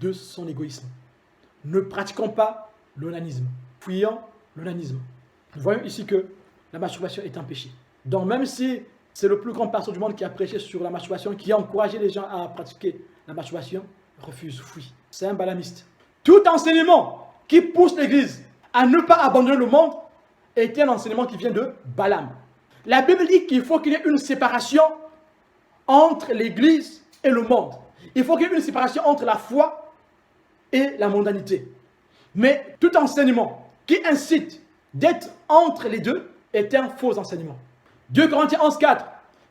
de son égoïsme. Ne pratiquons pas l'onanisme. Fuyons l'onanisme. Nous voyons ici que la masturbation est un péché. Donc même si c'est le plus grand pasteur du monde qui a prêché sur la masturbation, qui a encouragé les gens à pratiquer la masturbation, refuse, fuit. C'est un balamiste. Tout enseignement qui pousse l'Église à ne pas abandonner le monde est un enseignement qui vient de Balaam. La Bible dit qu'il faut qu'il y ait une séparation entre l'Église et le monde. Il faut qu'il y ait une séparation entre la foi et la mondanité. Mais tout enseignement qui incite d'être entre les deux est un faux enseignement. 2 Corinthiens 11:4.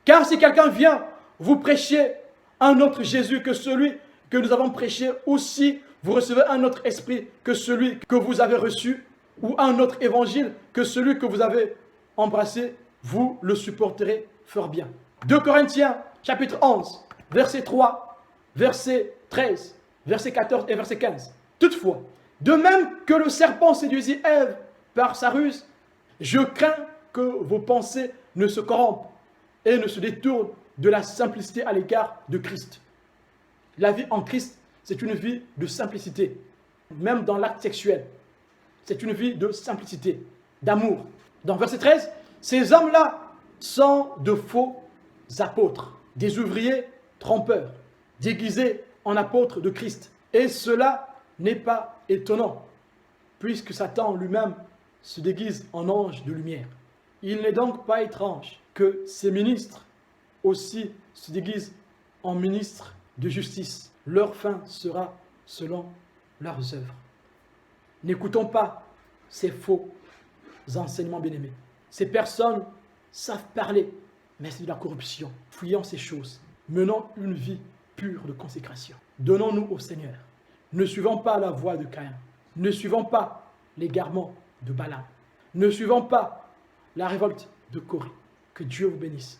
Car si quelqu'un vient vous prêcher un autre Jésus que celui que nous avons prêché, ou si vous recevez un autre esprit que celui que vous avez reçu, ou un autre évangile que celui que vous avez embrassé, vous le supporterez fort bien. 2 Corinthiens chapitre 11, verset 3, verset 13, verset 14 et verset 15. Toutefois, de même que le serpent séduisit Ève par sa ruse, je crains que vos pensées ne se corrompent et ne se détournent de la simplicité à l'égard de Christ. La vie en Christ, c'est une vie de simplicité. Même dans l'acte sexuel, c'est une vie de simplicité, d'amour. Dans verset 13, ces hommes-là sont de faux apôtres, des ouvriers trompeurs, déguisés en apôtres de Christ. Et cela n'est pas étonnant, puisque Satan lui-même se déguise en ange de lumière. Il n'est donc pas étrange que ces ministres aussi se déguisent en ministres de justice. Leur fin sera selon leurs œuvres. N'écoutons pas ces faux enseignements bien-aimés. Ces personnes savent parler, mais c'est de la corruption. Fuyons ces choses. Menons une vie pure de consécration. Donnons-nous au Seigneur. Ne suivons pas la voie de Caïn. Ne suivons pas l'égarement de Balaam. Ne suivons pas la révolte de Corée. Que Dieu vous bénisse.